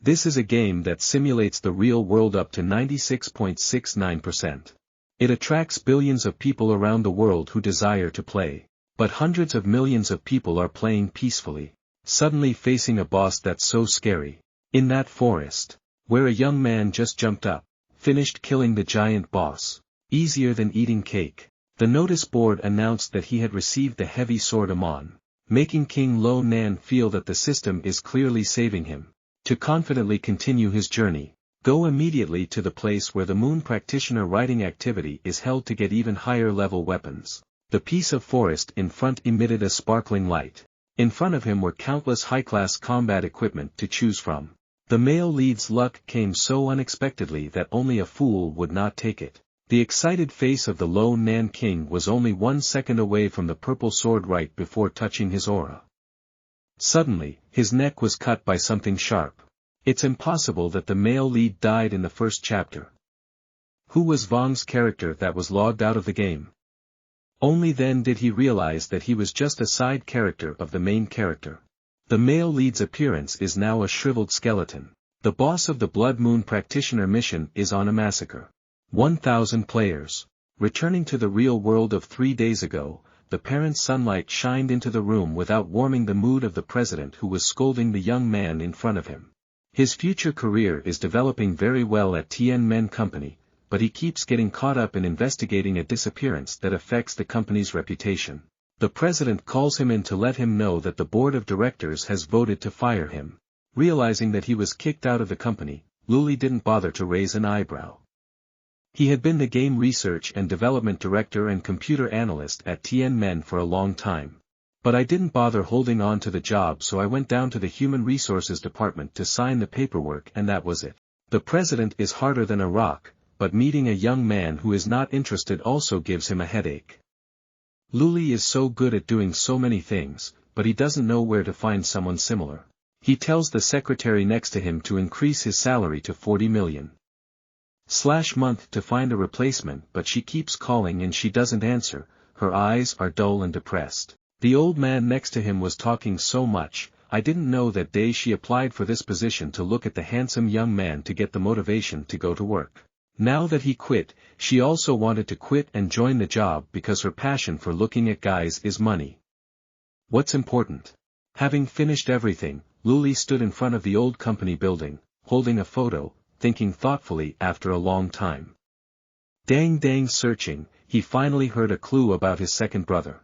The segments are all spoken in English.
This is a game that simulates the real world up to 96.69%. It attracts billions of people around the world who desire to play. But hundreds of millions of people are playing peacefully, suddenly facing a boss that's so scary. In that forest, where a young man just jumped up, finished killing the giant boss. Easier than eating cake. The notice board announced that he had received the heavy sword Amon, making King Lo Nan feel that the system is clearly saving him. To confidently continue his journey, go immediately to the place where the moon practitioner writing activity is held to get even higher level weapons. The piece of forest in front emitted a sparkling light. In front of him were countless high-class combat equipment to choose from. The male lead's luck came so unexpectedly that only a fool would not take it. The excited face of the Lo Nan king was only 1 second away from the purple sword right before touching his aura. Suddenly, his neck was cut by something sharp. It's impossible that the male lead died in the first chapter. Who was Vong's character that was logged out of the game? Only then did he realize that he was just a side character of the main character. The male lead's appearance is now a shriveled skeleton. The boss of the Blood Moon Practitioner mission is on a massacre. 1,000 players. Returning to the real world of 3 days ago, the parent sunlight shined into the room without warming the mood of the president who was scolding the young man in front of him. His future career is developing very well at Tien Men Company, but he keeps getting caught up in investigating a disappearance that affects the company's reputation. The president calls him in to let him know that the board of directors has voted to fire him. Realizing that he was kicked out of the company, Luli didn't bother to raise an eyebrow. He had been the game research and development director and computer analyst at Tien Men for a long time. But I didn't bother holding on to the job, so I went down to the human resources department to sign the paperwork, and that was it. The president is harder than a rock, but meeting a young man who is not interested also gives him a headache. Luli is so good at doing so many things, but he doesn't know where to find someone similar. He tells the secretary next to him to increase his salary to 40 million. /month to find a replacement, but she keeps calling and she doesn't answer. Her eyes are dull and depressed. The old man next to him was talking so much. I didn't know that day she applied for this position to look at the handsome young man to get the motivation to go to work. Now that he quit, she also wanted to quit and join the job because her passion for looking at guys is money. What's important? Having finished everything, Luli stood in front of the old company building, holding a photo, thinking thoughtfully after a long time. Dang searching, he finally heard a clue about his second brother.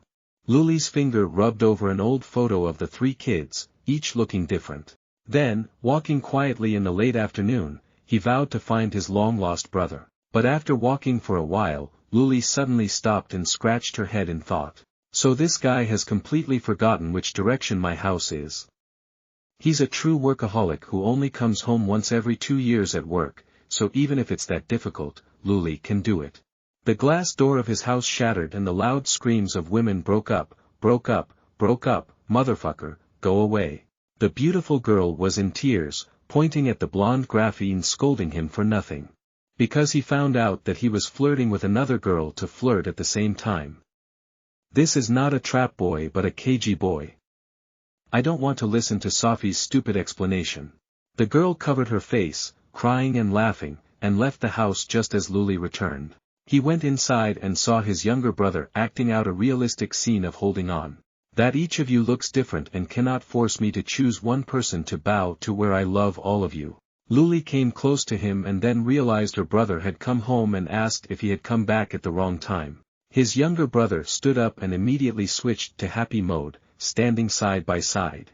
Luli's finger rubbed over an old photo of the 3 kids, each looking different. Then, walking quietly in the late afternoon, he vowed to find his long-lost brother. But after walking for a while, Luli suddenly stopped and scratched her head in thought. So this guy has completely forgotten which direction my house is. He's a true workaholic who only comes home once every 2 years at work, so even if it's that difficult, Luli can do it. The glass door of his house shattered and the loud screams of women broke up, motherfucker, go away. The beautiful girl was in tears, pointing at the blonde graphene scolding him for nothing. Because he found out that he was flirting with another girl to flirt at the same time. This is not a trap boy but a cagey boy. I don't want to listen to Sophie's stupid explanation. The girl covered her face, crying and laughing, and left the house just as Luli returned. He went inside and saw his younger brother acting out a realistic scene of holding on. That each of you looks different and cannot force me to choose one person to bow to where I love all of you. Luli came close to him and then realized her brother had come home and asked if he had come back at the wrong time. His younger brother stood up and immediately switched to happy mode, standing side by side.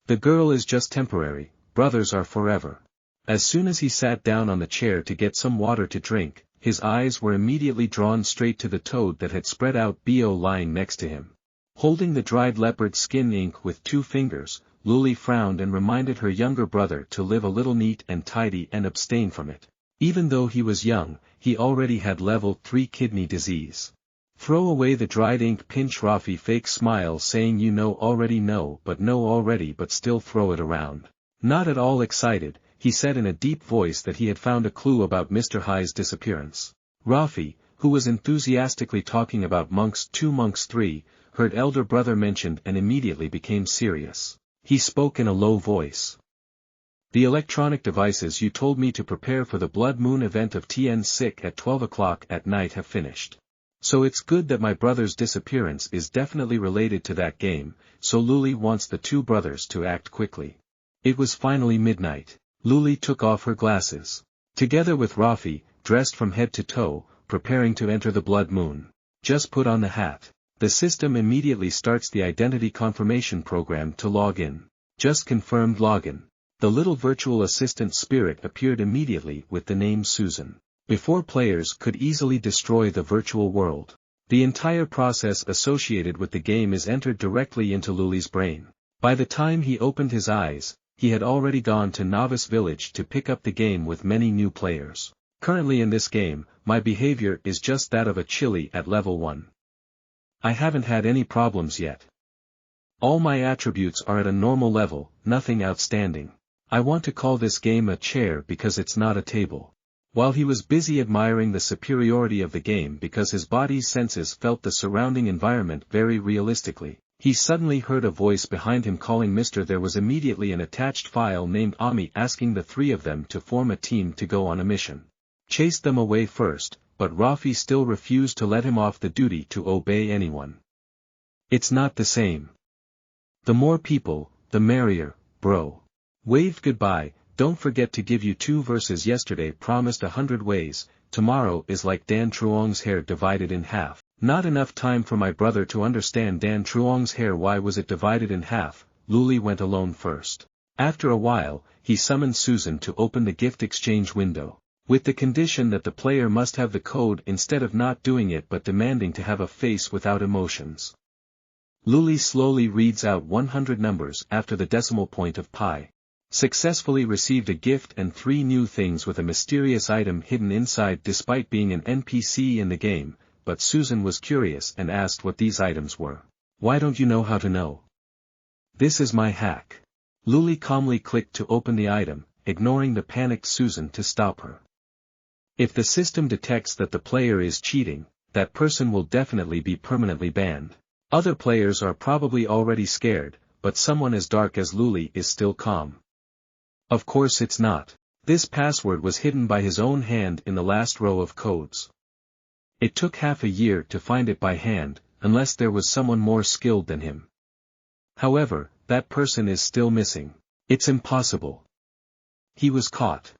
The girl is just temporary, brothers are forever. As soon as he sat down on the chair to get some water to drink, his eyes were immediately drawn straight to the toad that had spread out BO lying next to him. Holding the dried leopard skin ink with 2 fingers, Luli frowned and reminded her younger brother to live a little neat and tidy and abstain from it. Even though he was young, he already had level 3 kidney disease. Throw away the dried ink. Pinch Rafi fake smile saying you know already know but still throw it around. Not at all excited, he said in a deep voice that he had found a clue about Mr. Hai's disappearance. Rafi, who was enthusiastically talking about Monks 2 Monks 3, heard elder brother mentioned and immediately became serious. He spoke in a low voice. The electronic devices you told me to prepare for the Blood Moon event of TN6 at 12 o'clock at night have finished. So it's good that my brother's disappearance is definitely related to that game, so Luli wants the two brothers to act quickly. It was finally midnight. Luli took off her glasses. Together with Rafi, dressed from head to toe, preparing to enter the Blood Moon. Just put on the hat. The system immediately starts the identity confirmation program to log in. Just confirmed login. The little virtual assistant spirit appeared immediately with the name Susan. Before players could easily destroy the virtual world. The entire process associated with the game is entered directly into Luli's brain. By the time he opened his eyes, he had already gone to Novice Village to pick up the game with many new players. Currently in this game, my behavior is just that of a chili at level 1. I haven't had any problems yet. All my attributes are at a normal level, nothing outstanding. I want to call this game a chair because it's not a table. While he was busy admiring the superiority of the game because his body's senses felt the surrounding environment very realistically, he suddenly heard a voice behind him calling Mr. There was immediately an attached file named Ami asking the three of them to form a team to go on a mission. Chased them away first, but Rafi still refused to let him off the duty to obey anyone. It's not the same. The more people, the merrier, bro. Waved goodbye. Don't forget to give you 2 verses yesterday promised 100 ways, tomorrow is like Dan Truong's hair divided in half. Not enough time for my brother to understand Dan Truong's hair. Why was it divided in half? Luli went alone first. After a while, he summoned Susan to open the gift exchange window. With the condition that the player must have the code instead of not doing it but demanding to have a face without emotions. Luli slowly reads out 100 numbers after the decimal point of pi. Successfully received a gift and 3 new things with a mysterious item hidden inside despite being an NPC in the game, but Susan was curious and asked what these items were. Why don't you know how to know? This is my hack. Luli calmly clicked to open the item, ignoring the panicked Susan to stop her. If the system detects that the player is cheating, that person will definitely be permanently banned. Other players are probably already scared, but someone as dark as Luli is still calm. Of course it's not. This password was hidden by his own hand in the last row of codes. It took half a year to find it by hand, unless there was someone more skilled than him. However, that person is still missing. It's impossible. He was caught.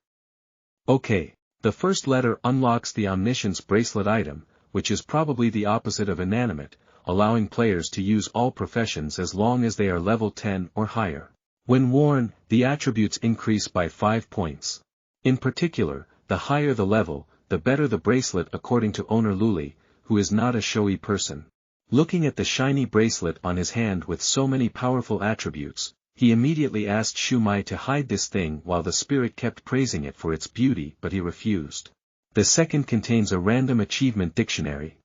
Okay, the first letter unlocks the Omniscience Bracelet item, which is probably the opposite of inanimate, allowing players to use all professions as long as they are level 10 or higher. When worn, the attributes increase by 5 points. In particular, the higher the level, the better the bracelet according to owner Luli, who is not a showy person. Looking at the shiny bracelet on his hand with so many powerful attributes, he immediately asked Shumai to hide this thing while the spirit kept praising it for its beauty but he refused. The second contains a random achievement dictionary.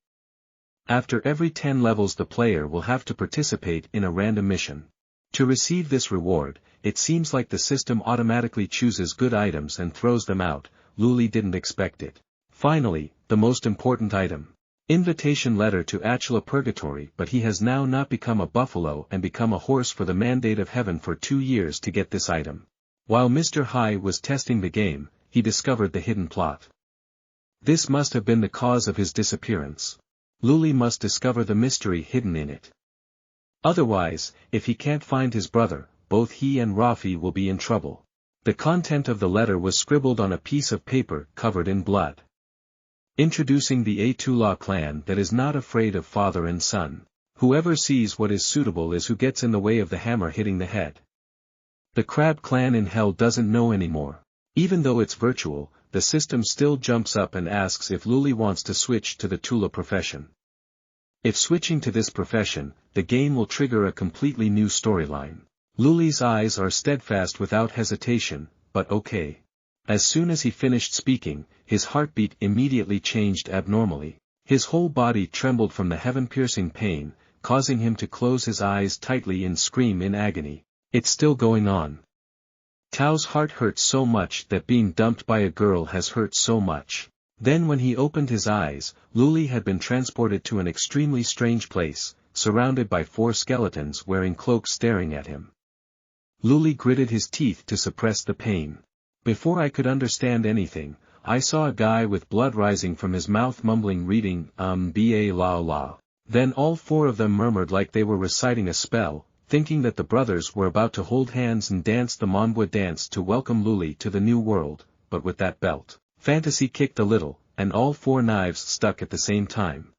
After every 10 levels the player will have to participate in a random mission. To receive this reward, it seems like the system automatically chooses good items and throws them out. Luli didn't expect it. Finally, the most important item. Invitation letter to Achila Purgatory, but he has now not become a buffalo and become a horse for the mandate of heaven for 2 years to get this item. While Mr. Hai was testing the game, he discovered the hidden plot. This must have been the cause of his disappearance. Luli must discover the mystery hidden in it. Otherwise, if he can't find his brother, both he and Rafi will be in trouble. The content of the letter was scribbled on a piece of paper covered in blood. Introducing the Atula clan that is not afraid of father and son. Whoever sees what is suitable is who gets in the way of the hammer hitting the head. The Crab clan in hell doesn't know anymore. Even though it's virtual, the system still jumps up and asks if Luli wants to switch to the Tula profession. If switching to this profession, the game will trigger a completely new storyline. Luli's eyes are steadfast without hesitation, but okay. As soon as he finished speaking, his heartbeat immediately changed abnormally. His whole body trembled from the heaven-piercing pain, causing him to close his eyes tightly and scream in agony. It's still going on. Tao's heart hurts so much that being dumped by a girl has hurt so much. Then when he opened his eyes, Luli had been transported to an extremely strange place, surrounded by 4 skeletons wearing cloaks staring at him. Luli gritted his teeth to suppress the pain. Before I could understand anything, I saw a guy with blood rising from his mouth mumbling reading, ba la la. Then all four of them murmured like they were reciting a spell, thinking that the brothers were about to hold hands and dance the Manhwa dance to welcome Luli to the new world, but with that belt. Fantasy kicked a little, and all four knives stuck at the same time.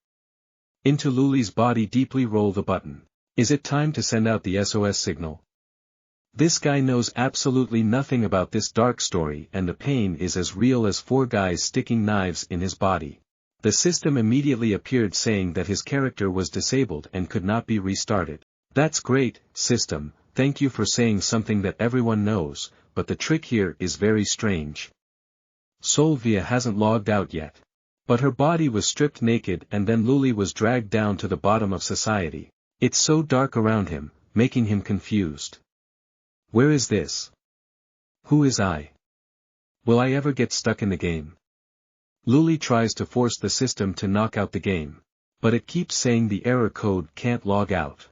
Into Luli's body deeply rolled the button. Is it time to send out the SOS signal? This guy knows absolutely nothing about this dark story and the pain is as real as four guys sticking knives in his body. The system immediately appeared saying that his character was disabled and could not be restarted. That's great, system, thank you for saying something that everyone knows, but the trick here is very strange. Solvia hasn't logged out yet. But her body was stripped naked and then Luli was dragged down to the bottom of society. It's so dark around him, making him confused. Where is this? Who is I? Will I ever get stuck in the game? Luli tries to force the system to knock out the game. But it keeps saying the error code can't log out.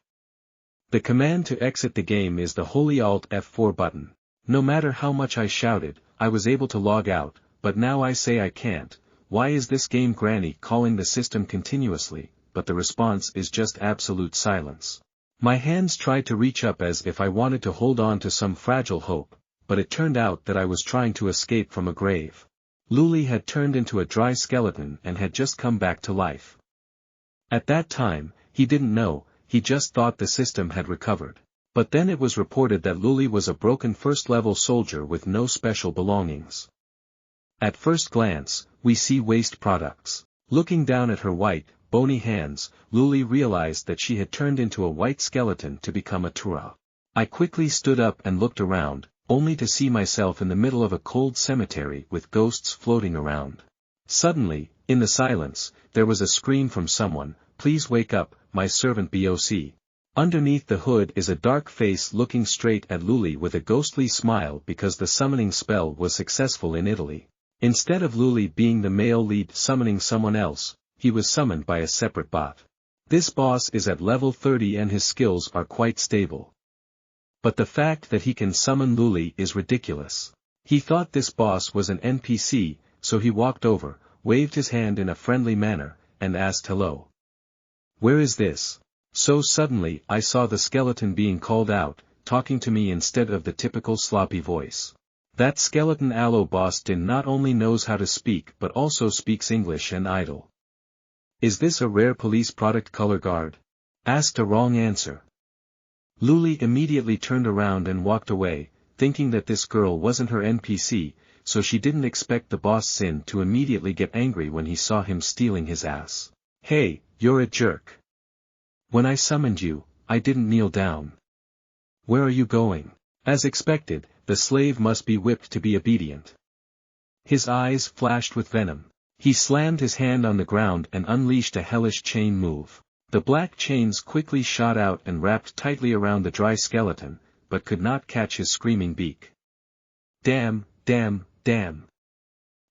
The command to exit the game is the holy Alt F4 button. No matter how much I shouted, I was able to log out, but now I say I can't. Why is this game granny calling the system continuously, but the response is just absolute silence. My hands tried to reach up as if I wanted to hold on to some fragile hope, but it turned out that I was trying to escape from a grave. Luli had turned into a dry skeleton and had just come back to life. At that time, he didn't know, he just thought the system had recovered. But then it was reported that Luli was a broken first-level soldier with no special belongings. At first glance, we see waste products. Looking down at her white, bony hands, Luli realized that she had turned into a white skeleton to become a Tura. I quickly stood up and looked around, only to see myself in the middle of a cold cemetery with ghosts floating around. Suddenly, in the silence, there was a scream from someone, "Please wake up, my servant BOC." Underneath the hood is a dark face looking straight at Luli with a ghostly smile because the summoning spell was successful in Italy. Instead of Luli being the male lead summoning someone else, he was summoned by a separate bot. This boss is at level 30 and his skills are quite stable. But the fact that he can summon Luli is ridiculous. He thought this boss was an NPC, so he walked over, waved his hand in a friendly manner, and asked hello. Where is this? So suddenly I saw the skeleton being called out, talking to me instead of the typical sloppy voice. That skeleton aloe boss not only knows how to speak but also speaks English and idle. Is this a rare police product color guard? Asked a wrong answer. Luli immediately turned around and walked away, thinking that this girl wasn't her NPC, so she didn't expect the boss Sin to immediately get angry when he saw him stealing his ass. Hey, you're a jerk. When I summoned you, I didn't kneel down. Where are you going? As expected, the slave must be whipped to be obedient. His eyes flashed with venom. He slammed his hand on the ground and unleashed a hellish chain move. The black chains quickly shot out and wrapped tightly around the dry skeleton, but could not catch his screaming beak. Damn, damn, damn.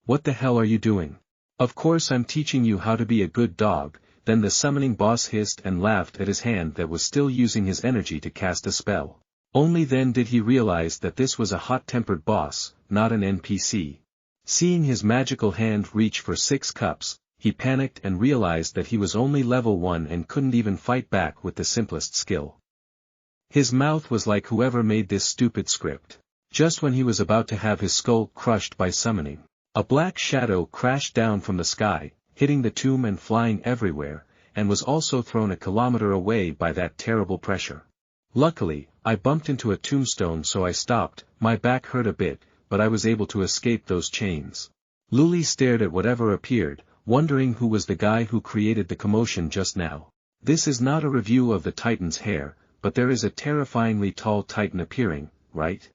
What the hell are you doing? Of course I'm teaching you how to be a good dog. Then the summoning boss hissed and laughed at his hand that was still using his energy to cast a spell. Only then did he realize that this was a hot-tempered boss, not an NPC. Seeing his magical hand reach for 6 cups, he panicked and realized that he was only level 1 and couldn't even fight back with the simplest skill. His mouth was like whoever made this stupid script. Just when he was about to have his skull crushed by summoning, a black shadow crashed down from the sky, hitting the tomb and flying everywhere, and was also thrown a kilometer away by that terrible pressure. Luckily, I bumped into a tombstone so I stopped, my back hurt a bit, but I was able to escape those chains. Luli stared at whatever appeared, wondering who was the guy who created the commotion just now. This is not a review of the Titan's hair, but there is a terrifyingly tall Titan appearing, right?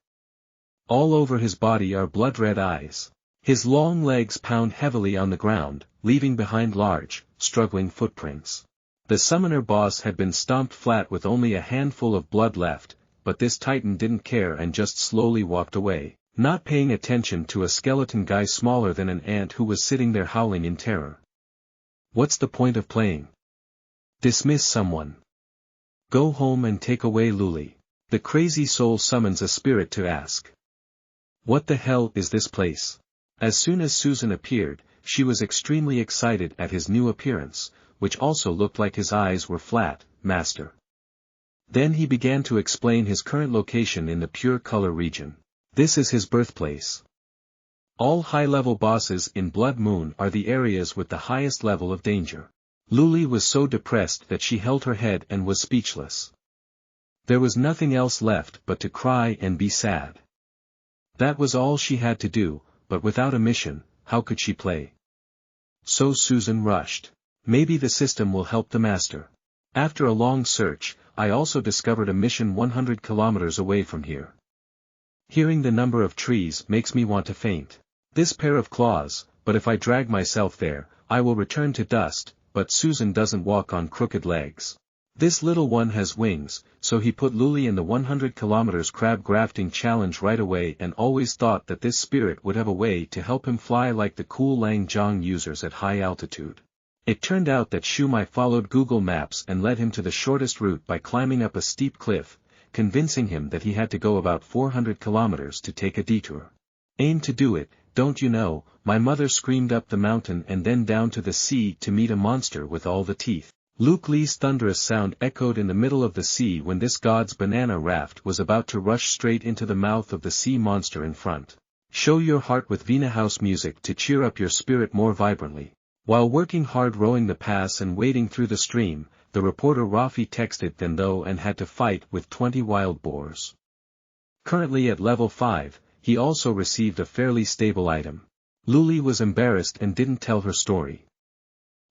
All over his body are blood-red eyes. His long legs pound heavily on the ground, leaving behind large, struggling footprints. The summoner boss had been stomped flat with only a handful of blood left, but this Titan didn't care and just slowly walked away, not paying attention to a skeleton guy smaller than an ant who was sitting there howling in terror. What's the point of playing? Dismiss someone. Go home and take away Luli. The crazy soul summons a spirit to ask. What the hell is this place? As soon as Susan appeared, she was extremely excited at his new appearance, which also looked like his eyes were flat, master. Then he began to explain his current location in the pure color region. This is his birthplace. All high-level bosses in Blood Moon are the areas with the highest level of danger. Luli was so depressed that she held her head and was speechless. There was nothing else left but to cry and be sad. That was all she had to do, but without a mission, how could she play? So Susan rushed. Maybe the system will help the master. After a long search, I also discovered a mission 100 kilometers away from here. Hearing the number of trees makes me want to faint. This pair of claws, but if I drag myself there, I will return to dust, but Susan doesn't walk on crooked legs. This little one has wings, so he put Luli in the 100 kilometers crab grafting challenge right away and always thought that this spirit would have a way to help him fly like the cool Lang Zhong users at high altitude. It turned out that Shumai followed Google Maps and led him to the shortest route by climbing up a steep cliff, convincing him that he had to go about 400 kilometers to take a detour. Aim to do it, don't you know, my mother screamed up the mountain and then down to the sea to meet a monster with all the teeth. Luke Lee's thunderous sound echoed in the middle of the sea when this god's banana raft was about to rush straight into the mouth of the sea monster in front. Show your heart with Vina House music to cheer up your spirit more vibrantly. While working hard rowing the pass and wading through the stream, the reporter Rafi texted Thendo and had to fight with 20 wild boars. Currently at level 5, he also received a fairly stable item. Luli was embarrassed and didn't tell her story.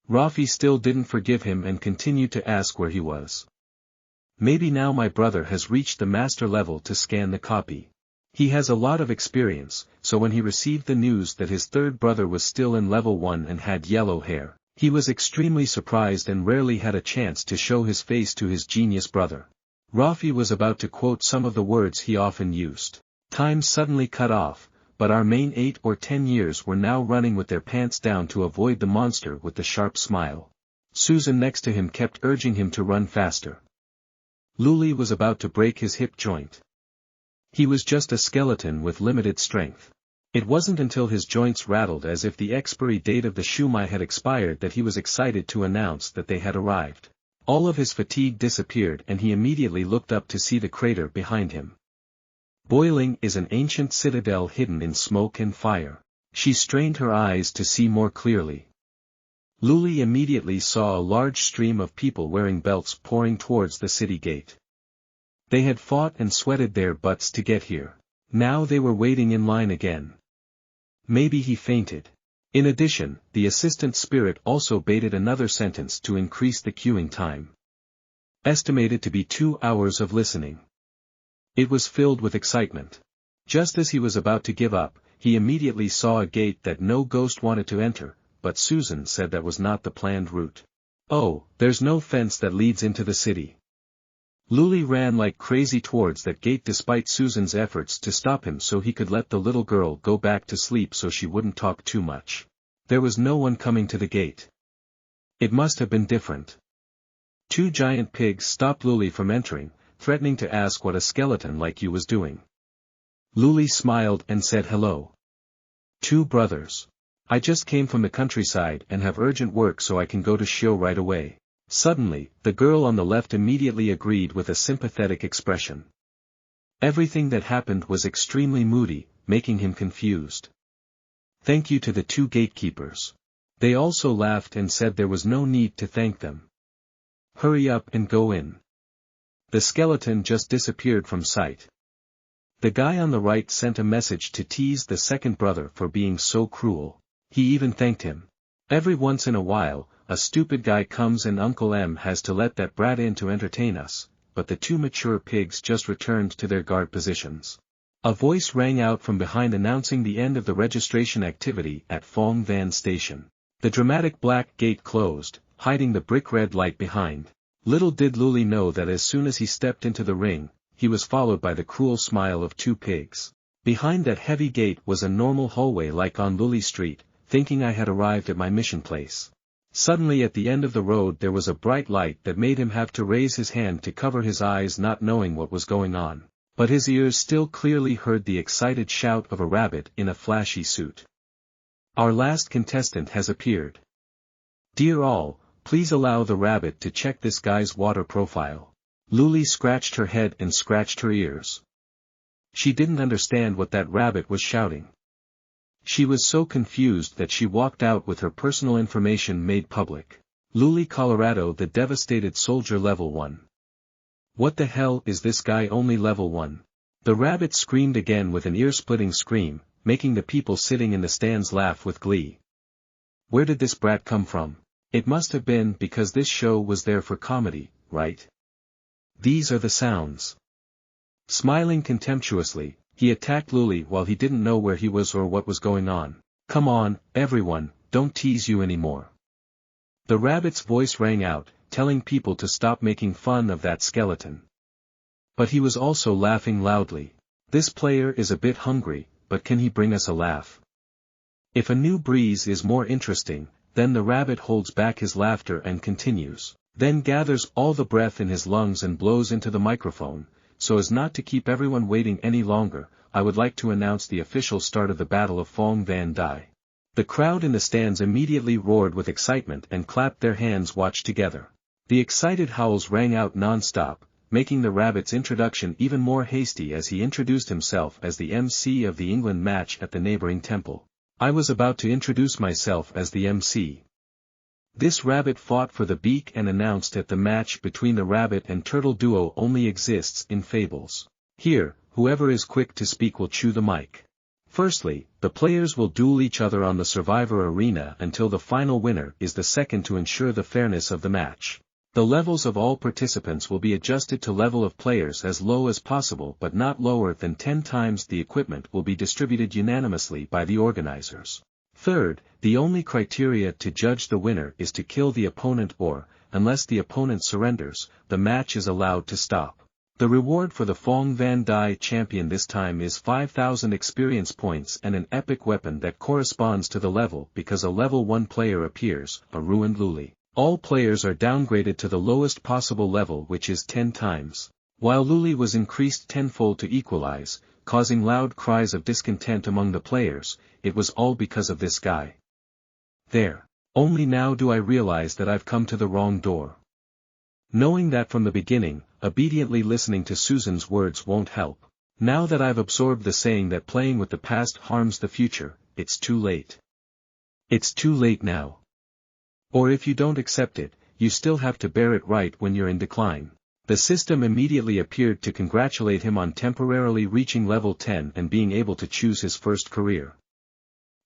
Rafi still didn't forgive him and continued to ask where he was. Maybe now my brother has reached the master level to scan the copy. He has a lot of experience, so when he received the news that his third brother was still in level 1 and had yellow hair, he was extremely surprised and rarely had a chance to show his face to his genius brother. Rafi was about to quote some of the words he often used. Time suddenly cut off, but our main 8 or 10 years were now running with their pants down to avoid the monster with the sharp smile. Susan next to him kept urging him to run faster. Luli was about to break his hip joint. He was just a skeleton with limited strength. It wasn't until his joints rattled as if the expiry date of the shumai had expired that he was excited to announce that they had arrived. All of his fatigue disappeared and he immediately looked up to see the crater behind him. Boiling is an ancient citadel hidden in smoke and fire. She strained her eyes to see more clearly. Luli immediately saw a large stream of people wearing belts pouring towards the city gate. They had fought and sweated their butts to get here. Now they were waiting in line again. Maybe he fainted. In addition, the assistant spirit also baited another sentence to increase the queuing time. Estimated to be 2 hours of listening. It was filled with excitement. Just as he was about to give up, he immediately saw a gate that no ghost wanted to enter, but Susan said that was not the planned route. Oh, there's no fence that leads into the city. Luli ran like crazy towards that gate despite Susan's efforts to stop him so he could let the little girl go back to sleep so she wouldn't talk too much. There was no one coming to the gate. It must have been different. 2 giant pigs stopped Luli from entering, threatening to ask what a skeleton like you was doing. Luli smiled and said hello. 2 brothers. I just came from the countryside and have urgent work so I can go to Shio right away. Suddenly, the girl on the left immediately agreed with a sympathetic expression. Everything that happened was extremely moody, making him confused. Thank you to the 2 gatekeepers. They also laughed and said there was no need to thank them. Hurry up and go in. The skeleton just disappeared from sight. The guy on the right sent a message to tease the second brother for being so cruel. He even thanked him. Every once in a while, a stupid guy comes and Uncle M has to let that brat in to entertain us, but the 2 mature pigs just returned to their guard positions. A voice rang out from behind announcing the end of the registration activity at Phong Van Station. The dramatic black gate closed, hiding the brick red light behind. Little did Luli know that as soon as he stepped into the ring, he was followed by the cruel smile of 2 pigs. Behind that heavy gate was a normal hallway like on Luli Street, thinking I had arrived at my mission place. Suddenly at the end of the road there was a bright light that made him have to raise his hand to cover his eyes, not knowing what was going on. But his ears still clearly heard the excited shout of a rabbit in a flashy suit. Our last contestant has appeared. Dear all, please allow the rabbit to check this guy's water profile. Luli scratched her head and scratched her ears. She didn't understand what that rabbit was shouting. She was so confused that she walked out with her personal information made public. Luli Colorado, the devastated soldier, level 1. What the hell is this guy only level 1? The rabbit screamed again with an ear-splitting scream, making the people sitting in the stands laugh with glee. Where did this brat come from? It must have been because this show was there for comedy, right? These are the sounds. Smiling contemptuously, he attacked Luli while he didn't know where he was or what was going on. Come on, everyone, don't tease you anymore. The rabbit's voice rang out, telling people to stop making fun of that skeleton. But he was also laughing loudly. This player is a bit hungry, but can he bring us a laugh? If a new breeze is more interesting, then the rabbit holds back his laughter and continues, then gathers all the breath in his lungs and blows into the microphone. So as not to keep everyone waiting any longer, I would like to announce the official start of the Battle of Phong Van Dai. The crowd in the stands immediately roared with excitement and clapped their hands watched together. The excited howls rang out non-stop, making the rabbit's introduction even more hasty as he introduced himself as the MC of the England match at the neighboring temple. I was about to introduce myself as the MC. This rabbit fought for the beak and announced that the match between the rabbit and turtle duo only exists in fables. Here, whoever is quick to speak will chew the mic. Firstly, the players will duel each other on the Survivor arena until the final winner is the second to ensure the fairness of the match. The levels of all participants will be adjusted to level of players as low as possible but not lower than 10 times. The equipment will be distributed unanimously by the organizers. Third, the only criteria to judge the winner is to kill the opponent or, unless the opponent surrenders, the match is allowed to stop. The reward for the Phong Van Dai champion this time is 5,000 experience points and an epic weapon that corresponds to the level because a level 1 player appears, a ruined Luli. All players are downgraded to the lowest possible level, which is 10 times. While Luli was increased tenfold to equalize, causing loud cries of discontent among the players, it was all because of this guy. There. Only now do I realize that I've come to the wrong door. Knowing that from the beginning, obediently listening to Susan's words won't help. Now that I've absorbed the saying that playing with the past harms the future, it's too late. It's too late now. Or if you don't accept it, you still have to bear it right when you're in decline. The system immediately appeared to congratulate him on temporarily reaching level 10 and being able to choose his first career.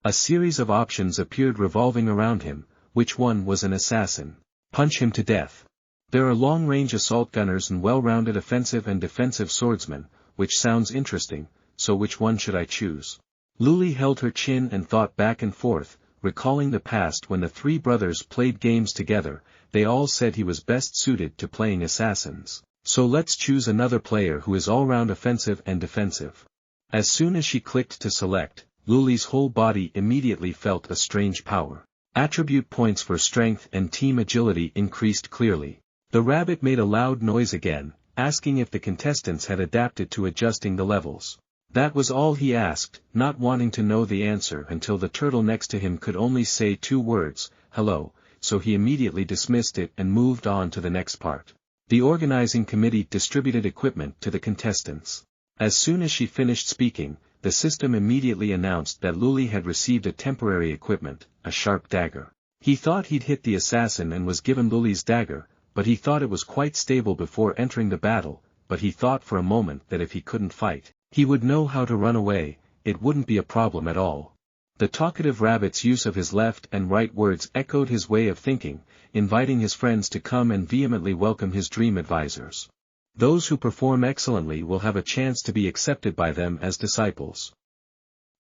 A series of options appeared revolving around him. Which one was an assassin? Punch him to death. There are long-range assault gunners and well-rounded offensive and defensive swordsmen, which sounds interesting, so which one should I choose? Luli held her chin and thought back and forth, recalling the past when the three brothers played games together. They all said he was best suited to playing assassins. So let's choose another player who is all-round offensive and defensive. As soon as she clicked to select, Luli's whole body immediately felt a strange power. Attribute points for strength and team agility increased clearly. The rabbit made a loud noise again, asking if the contestants had adapted to adjusting the levels. That was all he asked, not wanting to know the answer until the turtle next to him could only say two words, hello, so he immediately dismissed it and moved on to the next part. The organizing committee distributed equipment to the contestants. As soon as she finished speaking, the system immediately announced that Luli had received a temporary equipment, a sharp dagger. He thought he'd hit the assassin and was given Luli's dagger, but he thought it was quite stable before entering the battle, but he thought for a moment that if he couldn't fight, he would know how to run away, it wouldn't be a problem at all. The talkative rabbit's use of his left and right words echoed his way of thinking, inviting his friends to come and vehemently welcome his dream advisors. Those who perform excellently will have a chance to be accepted by them as disciples.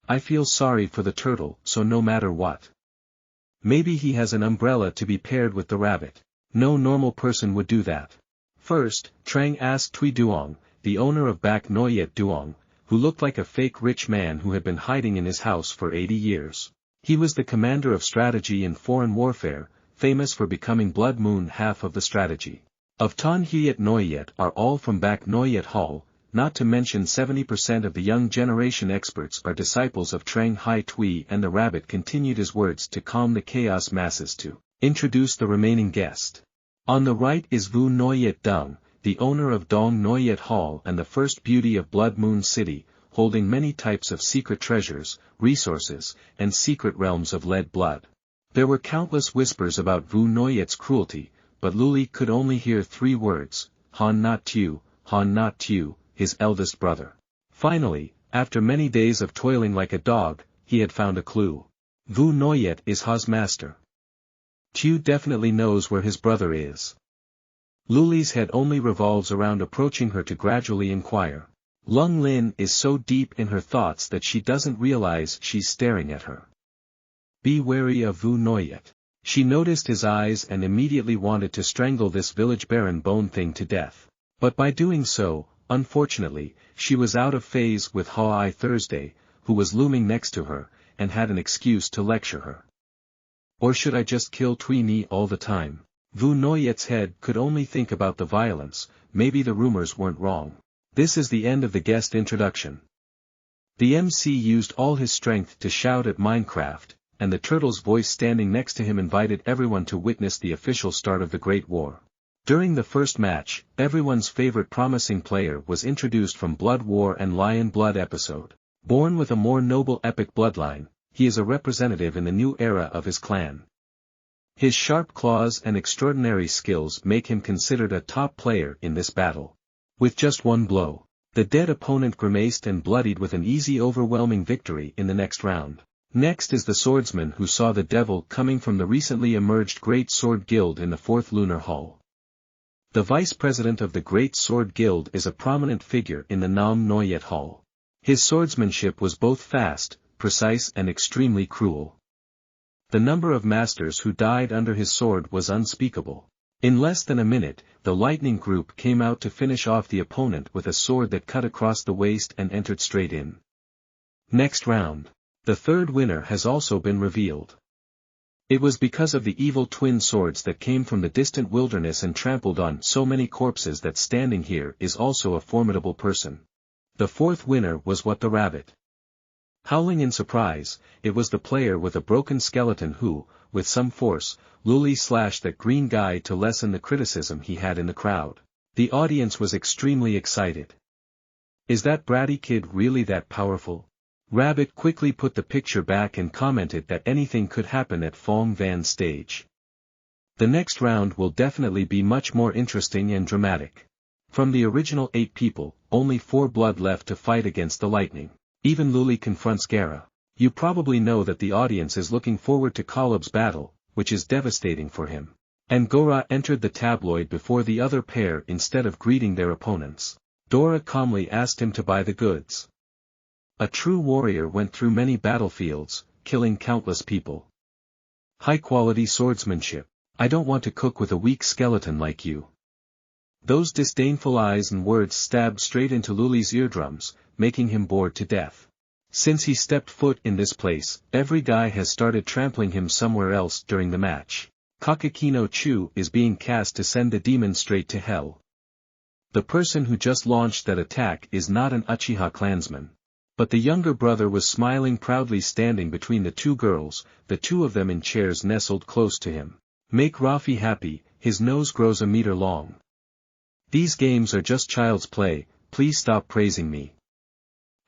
I feel sorry for the turtle, so no matter what. Maybe he has an umbrella to be paired with the rabbit. No normal person would do that. First, Trang asked Tui Duong, the owner of Bak Noyet Duong, who looked like a fake rich man who had been hiding in his house for 80 years. He was the commander of strategy in foreign warfare, famous for becoming Blood Moon half of the strategy of Tan Hyet Noyet are all from back Noyet Hall, not to mention 70% of the young generation experts are disciples of Trang Hai Tui, and the rabbit continued his words to calm the chaos masses to introduce the remaining guest. On the right is Vu Noyet Dung, the owner of Dong Noyet Hall and the first beauty of Blood Moon City, holding many types of secret treasures, resources, and secret realms of lead blood. There were countless whispers about Vu Noyet's cruelty, but Luli could only hear 3 words, Han Not Tu, Han Not Tu, his eldest brother. Finally, after many days of toiling like a dog, he had found a clue. Vu Noyet is Ha's master. Tu definitely knows where his brother is. Luli's head only revolves around approaching her to gradually inquire. Lung Lin is so deep in her thoughts that she doesn't realize she's staring at her. Be wary of Vu Noyet. She noticed his eyes and immediately wanted to strangle this village baron bone thing to death. But by doing so, unfortunately, she was out of phase with Ha-I Thursday, who was looming next to her, and had an excuse to lecture her. Or should I just kill Tui Ni all the time? Vu Noyet's head could only think about the violence. Maybe the rumors weren't wrong. This is the end of the guest introduction. The MC used all his strength to shout at Minecraft, and the turtle's voice standing next to him invited everyone to witness the official start of the Great War. During the first match, everyone's favorite promising player was introduced from Blood War and Lion Blood episode. Born with a more noble epic bloodline, he is a representative in the new era of his clan. His sharp claws and extraordinary skills make him considered a top player in this battle. With just one blow, the dead opponent grimaced and bloodied with an easy overwhelming victory in the next round. Next is the swordsman who saw the devil coming from the recently emerged Great Sword Guild in the 4th Lunar Hall. The vice president of the Great Sword Guild is a prominent figure in the Nam Noyet Hall. His swordsmanship was both fast, precise and extremely cruel. The number of masters who died under his sword was unspeakable. In less than a minute, the lightning group came out to finish off the opponent with a sword that cut across the waist and entered straight in. Next round. The third winner has also been revealed. It was because of the evil twin swords that came from the distant wilderness and trampled on so many corpses that standing here is also a formidable person. The fourth winner was What the Rabbit. Howling in surprise, it was the player with a broken skeleton who, with some force, Luli slashed that green guy to lessen the criticism he had in the crowd. The audience was extremely excited. Is that bratty kid really that powerful? Rabbit quickly put the picture back and commented that anything could happen at Phong Van's stage. The next round will definitely be much more interesting and dramatic. From the original 8 people, only 4 blood left to fight against the lightning. Even Luli confronts Gara. You probably know that the audience is looking forward to Kaleb's battle, which is devastating for him. And Gora entered the tabloid before the other pair instead of greeting their opponents. Dora calmly asked him to buy the goods. A true warrior went through many battlefields, killing countless people. High-quality swordsmanship. I don't want to cook with a weak skeleton like you. Those disdainful eyes and words stabbed straight into Luli's eardrums, making him bored to death. Since he stepped foot in this place, every guy has started trampling him somewhere else during the match. Kakakino Chu is being cast to send the demon straight to hell. The person who just launched that attack is not an Uchiha clansman. But the younger brother was smiling proudly standing between the 2 girls, the 2 of them in chairs nestled close to him. Make Rafi happy, his nose grows a meter long. These games are just child's play, please stop praising me.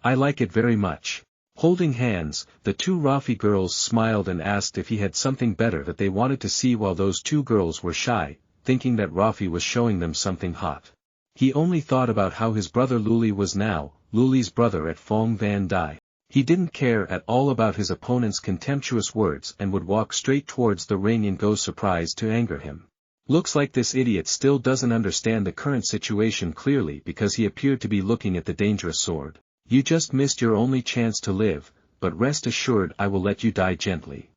I like it very much. Holding hands, the 2 Rafi girls smiled and asked if he had something better that they wanted to see while those 2 girls were shy, thinking that Rafi was showing them something hot. He only thought about how his brother Luli was now, Luli's brother at Phong Van Dai. He didn't care at all about his opponent's contemptuous words and would walk straight towards the ring in Go's surprise to anger him. Looks like this idiot still doesn't understand the current situation clearly because he appeared to be looking at the dangerous sword. You just missed your only chance to live, but rest assured I will let you die gently.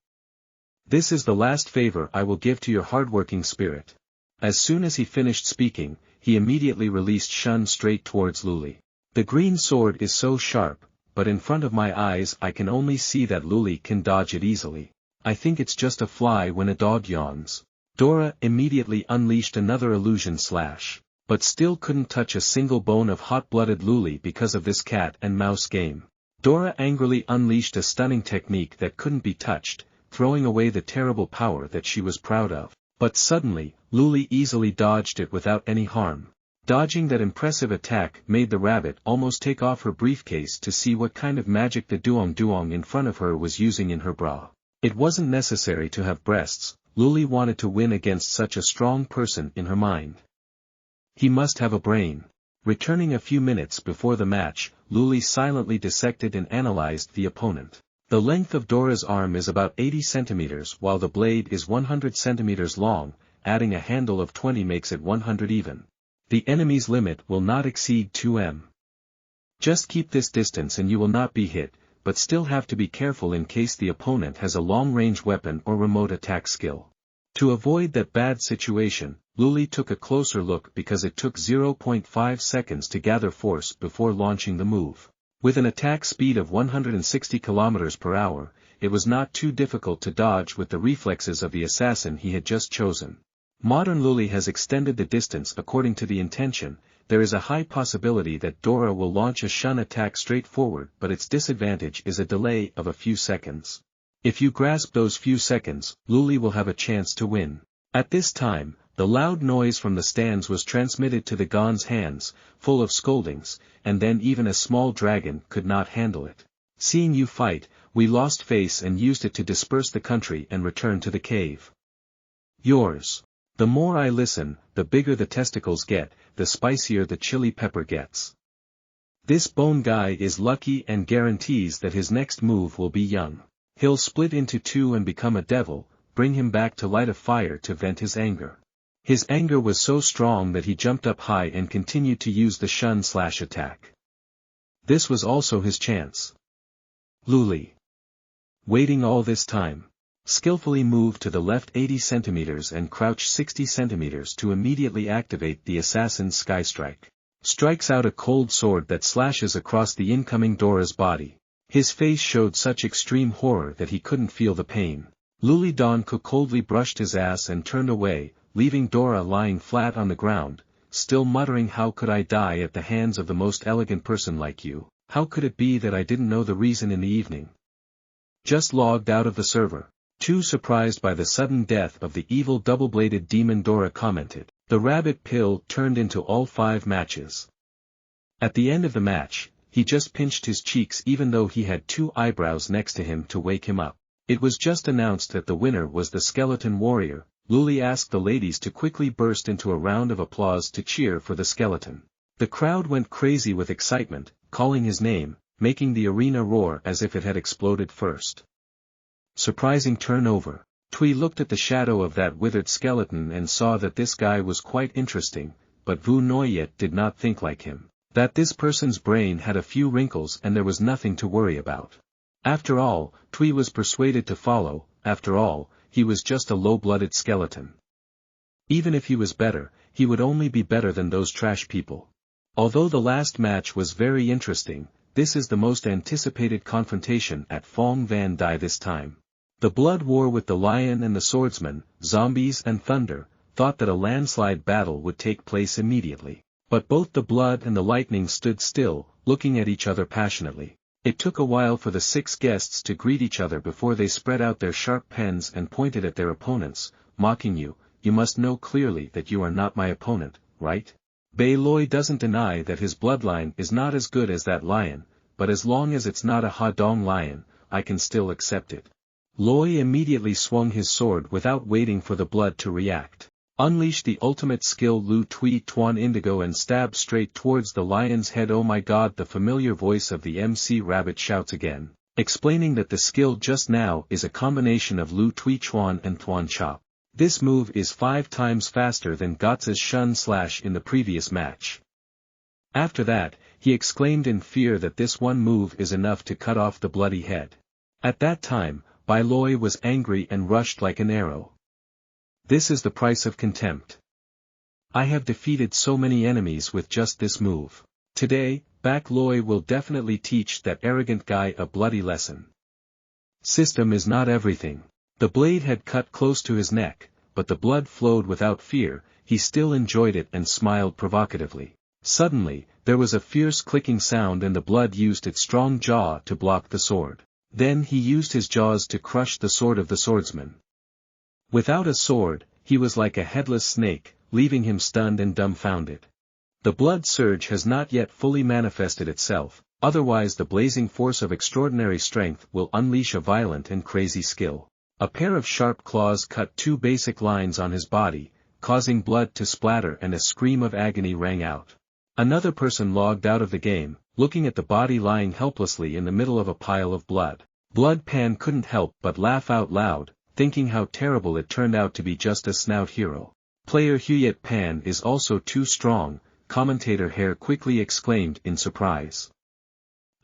This is the last favor I will give to your hardworking spirit. As soon as he finished speaking, he immediately released Shun straight towards Luli. The green sword is so sharp, but in front of my eyes I can only see that Luli can dodge it easily. I think it's just a fly when a dog yawns. Dora immediately unleashed another illusion slash, but still couldn't touch a single bone of hot-blooded Luli because of this cat and mouse game. Dora angrily unleashed a stunning technique that couldn't be touched, throwing away the terrible power that she was proud of. But suddenly, Luli easily dodged it without any harm. Dodging that impressive attack made the rabbit almost take off her briefcase to see what kind of magic the duong in front of her was using in her bra. It wasn't necessary to have breasts, Luli wanted to win against such a strong person in her mind. He must have a brain. Returning a few minutes before the match, Luli silently dissected and analyzed the opponent. The length of Dora's arm is about 80 centimeters while the blade is 100 centimeters long, adding a handle of 20 makes it 100 even. The enemy's limit will not exceed 2 m. Just keep this distance and you will not be hit, but still have to be careful in case the opponent has a long-range weapon or remote attack skill. To avoid that bad situation, Luli took a closer look because it took 0.5 seconds to gather force before launching the move. With an attack speed of 160 km per hour, it was not too difficult to dodge with the reflexes of the assassin he had just chosen. Modern Luli has extended the distance according to the intention. There is a high possibility that Dora will launch a shun attack straight forward, but its disadvantage is a delay of a few seconds. If you grasp those few seconds, Luli will have a chance to win. At this time, the loud noise from the stands was transmitted to the Gon's hands, full of scoldings, and then even a small dragon could not handle it. Seeing you fight, we lost face and used it to disperse the country and return to the cave. Yours. The more I listen, the bigger the testicles get, the spicier the chili pepper gets. This bone guy is lucky and guarantees that his next move will be young. He'll split into two and become a devil, bring him back to light a fire to vent his anger. His anger was so strong that he jumped up high and continued to use the shun/attack. This was also his chance. Luli, waiting all this time, skillfully moved to the left 80 centimeters and crouched 60 centimeters to immediately activate the assassin's sky strike. Strikes out a cold sword that slashes across the incoming Dora's body. His face showed such extreme horror that he couldn't feel the pain. Luli Donko coldly brushed his ass and turned away, leaving Dora lying flat on the ground, still muttering, "How could I die at the hands of the most elegant person like you? How could it be that I didn't know the reason in the evening? Just logged out of the server." Too surprised by the sudden death of the evil double-bladed demon, Dora commented. The rabbit pill turned into all 5 matches. At the end of the match, he just pinched his cheeks even though he had 2 eyebrows next to him to wake him up. It was just announced that the winner was the skeleton warrior. Luli asked the ladies to quickly burst into a round of applause to cheer for the skeleton. The crowd went crazy with excitement, calling his name, making the arena roar as if it had exploded first. Surprising turnover. Tui looked at the shadow of that withered skeleton and saw that this guy was quite interesting, but Vu Noyet did not think like him. That this person's brain had a few wrinkles and there was nothing to worry about. After all, Tui was persuaded to follow. After all, he was just a low-blooded skeleton. Even if he was better, he would only be better than those trash people. Although the last match was very interesting, this is the most anticipated confrontation at Phong Van Dai this time. The blood war with the lion and the swordsman, zombies and thunder, thought that a landslide battle would take place immediately. But both the blood and the lightning stood still, looking at each other passionately. It took a while for the 6 guests to greet each other before they spread out their sharp pens and pointed at their opponents, mocking you. You must know clearly that you are not my opponent, right? Bei Loi doesn't deny that his bloodline is not as good as that lion, but as long as it's not a Ha Dong lion, I can still accept it. Loi immediately swung his sword without waiting for the blood to react. Unleashed the ultimate skill Lu Tui Tuan Indigo and stabbed straight towards the lion's head. Oh my god, the familiar voice of the MC Rabbit shouts again, explaining that the skill just now is a combination of Lu Tui Chuan and Tuan Chop. This move is 5 times faster than Gotza's shun/ in the previous match. After that, he exclaimed in fear that this one move is enough to cut off the bloody head. At that time, Bai Loi was angry and rushed like an arrow. This is the price of contempt. I have defeated so many enemies with just this move. Today, Bak Loi will definitely teach that arrogant guy a bloody lesson. System is not everything. The blade had cut close to his neck, but the blood flowed without fear. He still enjoyed it and smiled provocatively. Suddenly, there was a fierce clicking sound and the blood used its strong jaw to block the sword. Then he used his jaws to crush the sword of the swordsman. Without a sword, he was like a headless snake, leaving him stunned and dumbfounded. The blood surge has not yet fully manifested itself, otherwise the blazing force of extraordinary strength will unleash a violent and crazy skill. A pair of sharp claws cut 2 basic lines on his body, causing blood to splatter and a scream of agony rang out. Another person logged out of the game, looking at the body lying helplessly in the middle of a pile of blood. Blood Pan couldn't help but laugh out loud, thinking how terrible it turned out to be just a snout hero. Player Huyet Pan is also too strong, commentator Hare quickly exclaimed in surprise.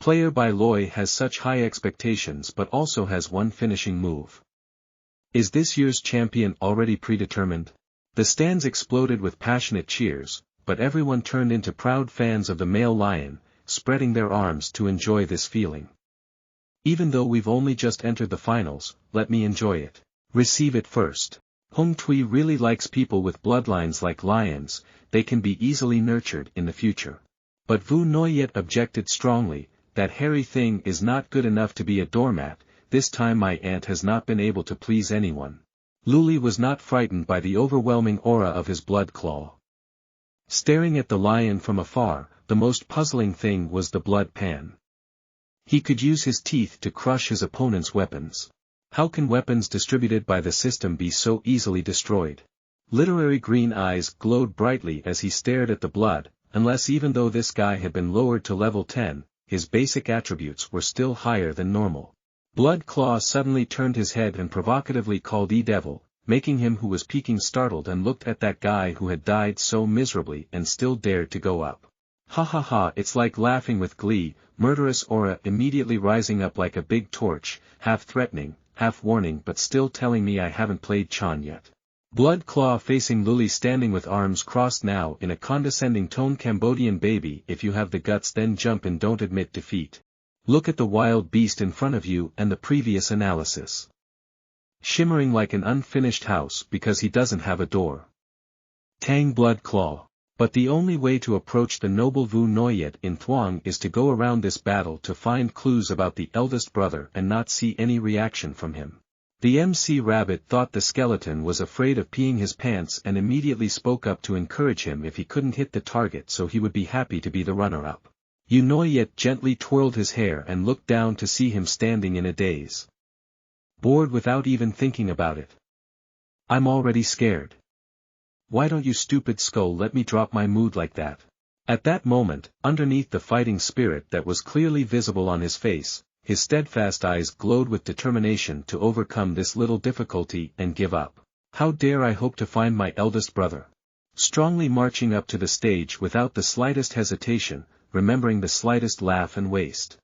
Player Bai Loi has such high expectations but also has one finishing move. Is this year's champion already predetermined? The stands exploded with passionate cheers, but everyone turned into proud fans of the male lion, spreading their arms to enjoy this feeling. Even though we've only just entered the finals, let me enjoy it. Receive it first. Hong Tui really likes people with bloodlines like lions, they can be easily nurtured in the future. But Vu Noyet objected strongly, that hairy thing is not good enough to be a doormat, this time my aunt has not been able to please anyone. Luli was not frightened by the overwhelming aura of his blood claw. Staring at the lion from afar, the most puzzling thing was the blood pan. He could use his teeth to crush his opponent's weapons. How can weapons distributed by the system be so easily destroyed? Literary green eyes glowed brightly as he stared at the blood, unless even though this guy had been lowered to level 10, his basic attributes were still higher than normal. Blood Claw suddenly turned his head and provocatively called E-Devil, making him who was peeking startled and looked at that guy who had died so miserably and still dared to go up. Ha ha ha, it's like laughing with glee, murderous aura immediately rising up like a big torch, half threatening, half warning but still telling me I haven't played Chan yet. Blood Claw facing Luli standing with arms crossed now in a condescending tone. Cambodian baby, if you have the guts then jump and don't admit defeat. Look at the wild beast in front of you and the previous analysis. Shimmering like an unfinished house because he doesn't have a door. Tang Blood Claw. But the only way to approach the noble Vu Noyet in Thuong is to go around this battle to find clues about the eldest brother and not see any reaction from him. The MC Rabbit thought the skeleton was afraid of peeing his pants and immediately spoke up to encourage him if he couldn't hit the target so he would be happy to be the runner-up. Vu Noyet gently twirled his hair and looked down to see him standing in a daze. Bored without even thinking about it. I'm already scared. Why don't you stupid skull let me drop my mood like that? At that moment, underneath the fighting spirit that was clearly visible on his face, his steadfast eyes glowed with determination to overcome this little difficulty and give up. How dare I hope to find my eldest brother? Strongly marching up to the stage without the slightest hesitation, remembering the slightest laugh and waste.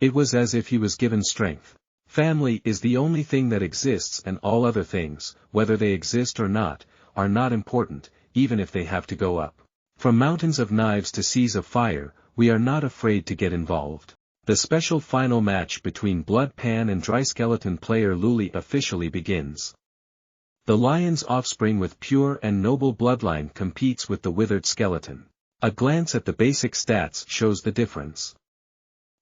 It was as if he was given strength. Family is the only thing that exists and all other things, whether they exist or not, are not important, even if they have to go up. From mountains of knives to seas of fire, we are not afraid to get involved. The special final match between Blood Pan and Dry Skeleton player Luli officially begins. The lion's offspring with pure and noble bloodline competes with the withered skeleton. A glance at the basic stats shows the difference.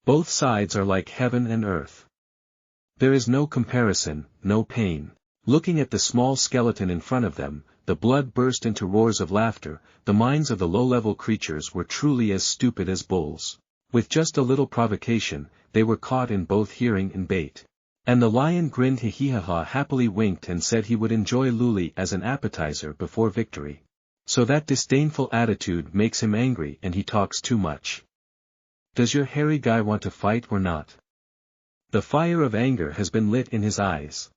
Both sides are like heaven and earth. There is no comparison, no pain. Looking at the small skeleton in front of them, the blood burst into roars of laughter. The minds of the low-level creatures were truly as stupid as bulls. With just a little provocation, they were caught in both hearing and bait. And the lion grinned hihihaha, happily winked and said he would enjoy Luli as an appetizer before victory. So that disdainful attitude makes him angry and he talks too much. Does your hairy guy want to fight or not? The fire of anger has been lit in his eyes.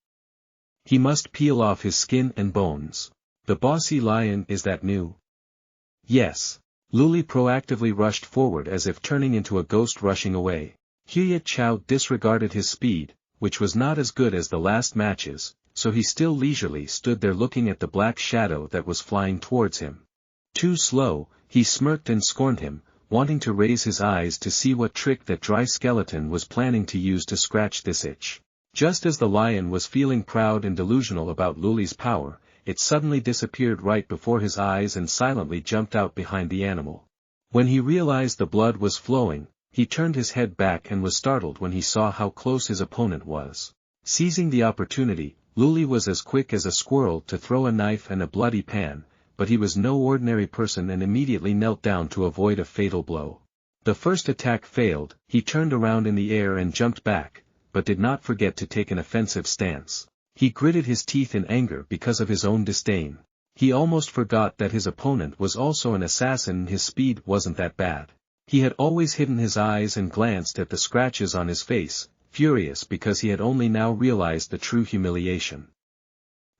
He must peel off his skin and bones. The bossy lion, is that new? Yes. Luli proactively rushed forward as if turning into a ghost rushing away. Huyet Chow disregarded his speed, which was not as good as the last matches, so he still leisurely stood there looking at the black shadow that was flying towards him. Too slow, he smirked and scorned him, wanting to raise his eyes to see what trick that Dry Skeleton was planning to use to scratch this itch. Just as the lion was feeling proud and delusional about Luli's power, it suddenly disappeared right before his eyes and silently jumped out behind the animal. When he realized the blood was flowing, he turned his head back and was startled when he saw how close his opponent was. Seizing the opportunity, Luli was as quick as a squirrel to throw a knife and a bloody pan, but he was no ordinary person and immediately knelt down to avoid a fatal blow. The first attack failed, he turned around in the air and jumped back, but did not forget to take an offensive stance. He gritted his teeth in anger because of his own disdain. He almost forgot that his opponent was also an assassin and his speed wasn't that bad. He had always hidden his eyes and glanced at the scratches on his face, furious because he had only now realized the true humiliation.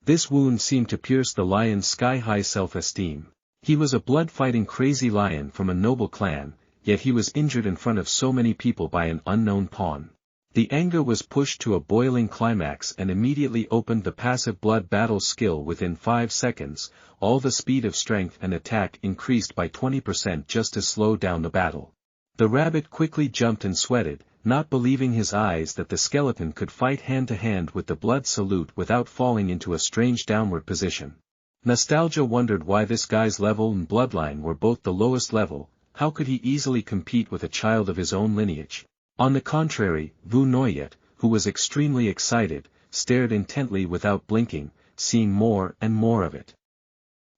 This wound seemed to pierce the lion's sky-high self-esteem. He was a blood-fighting crazy lion from a noble clan, yet he was injured in front of so many people by an unknown pawn. The anger was pushed to a boiling climax and immediately opened the passive blood battle skill within 5 seconds. All the speed of strength and attack increased by 20% just to slow down the battle. The rabbit quickly jumped and sweated, not believing his eyes that the skeleton could fight hand-to-hand with the blood salute without falling into a strange downward position. Nostalgia wondered why this guy's level and bloodline were both the lowest level. How could he easily compete with a child of his own lineage? On the contrary, Vu Noyet, who was extremely excited, stared intently without blinking, seeing more and more of it.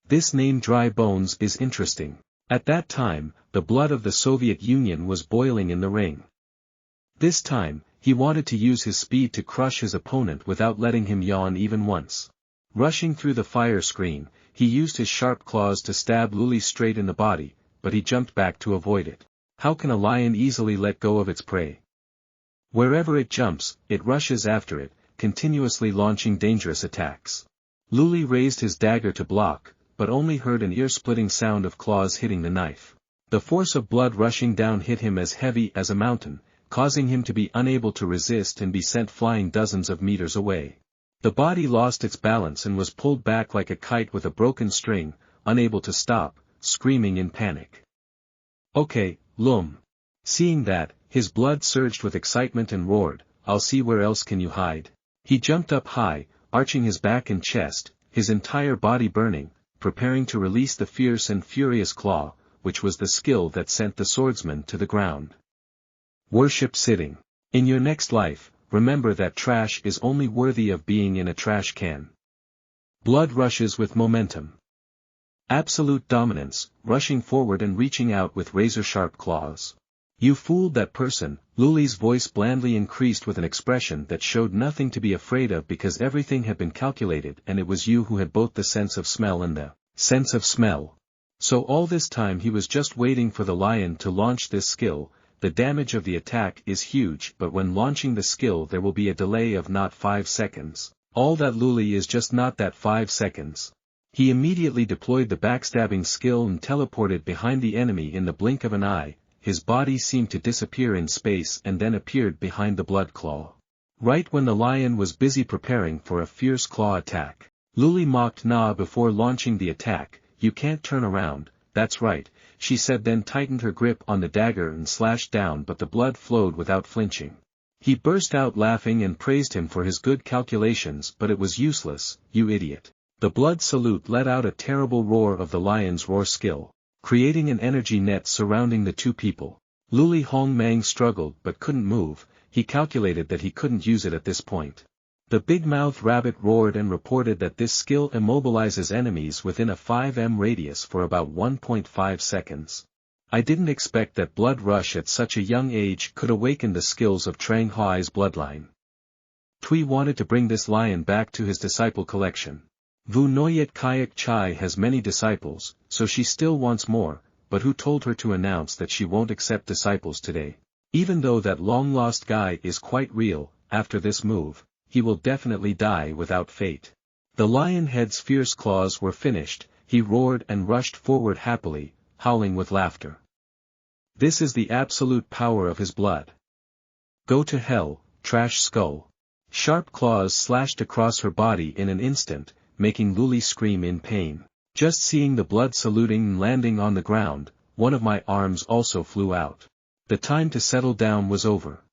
This name Dry Bones is interesting. At that time, the blood of the Soviet Union was boiling in the ring. This time, he wanted to use his speed to crush his opponent without letting him yawn even once. Rushing through the fire screen, he used his sharp claws to stab Luli straight in the body, but he jumped back to avoid it. How can a lion easily let go of its prey? Wherever it jumps, it rushes after it, continuously launching dangerous attacks. Luli raised his dagger to block, but only heard an ear-splitting sound of claws hitting the knife. The force of blood rushing down hit him as heavy as a mountain, causing him to be unable to resist and be sent flying dozens of meters away. The body lost its balance and was pulled back like a kite with a broken string, unable to stop, screaming in panic. "Okay, Lum." Seeing that, his blood surged with excitement and roared, "I'll see where else can you hide." He jumped up high, arching his back and chest, his entire body burning, preparing to release the fierce and furious claw, which was the skill that sent the swordsman to the ground. Worship sitting. In your next life, remember that trash is only worthy of being in a trash can. Blood rushes with momentum. Absolute dominance, rushing forward and reaching out with razor-sharp claws. "You fooled that person." Luli's voice blandly increased with an expression that showed nothing to be afraid of because everything had been calculated and it was you who had both the sense of smell and the sense of smell. So all this time he was just waiting for the lion to launch this skill. The damage of the attack is huge, but when launching the skill there will be a delay of not 5 seconds. All that Luli is just not that 5 seconds. He immediately deployed the backstabbing skill and teleported behind the enemy in the blink of an eye. His body seemed to disappear in space and then appeared behind the blood claw. Right when the lion was busy preparing for a fierce claw attack, Luli mocked Na before launching the attack. "You can't turn around." "That's right," she said, then tightened her grip on the dagger and slashed down, but the blood flowed without flinching. He burst out laughing and praised him for his good calculations, but it was useless. "You idiot." The blood salute let out a terrible roar of the lion's roar skill, creating an energy net surrounding the two people. Luli Hong Mang struggled but couldn't move. He calculated that he couldn't use it at this point. The big-mouthed rabbit roared and reported that this skill immobilizes enemies within a 5 m radius for about 1.5 seconds. I didn't expect that blood rush at such a young age could awaken the skills of Trang Hai's bloodline. Tui wanted to bring this lion back to his disciple collection. Vu Noyet Kayak Chai has many disciples, so she still wants more, but who told her to announce that she won't accept disciples today? Even though that long-lost guy is quite real, after this move, he will definitely die without fate. The lion head's fierce claws were finished. He roared and rushed forward happily, howling with laughter. This is the absolute power of his blood. "Go to hell, trash skull." Sharp claws slashed across her body in an instant, making Luli scream in pain. Just seeing the blood saluting and landing on the ground, one of my arms also flew out. The time to settle down was over.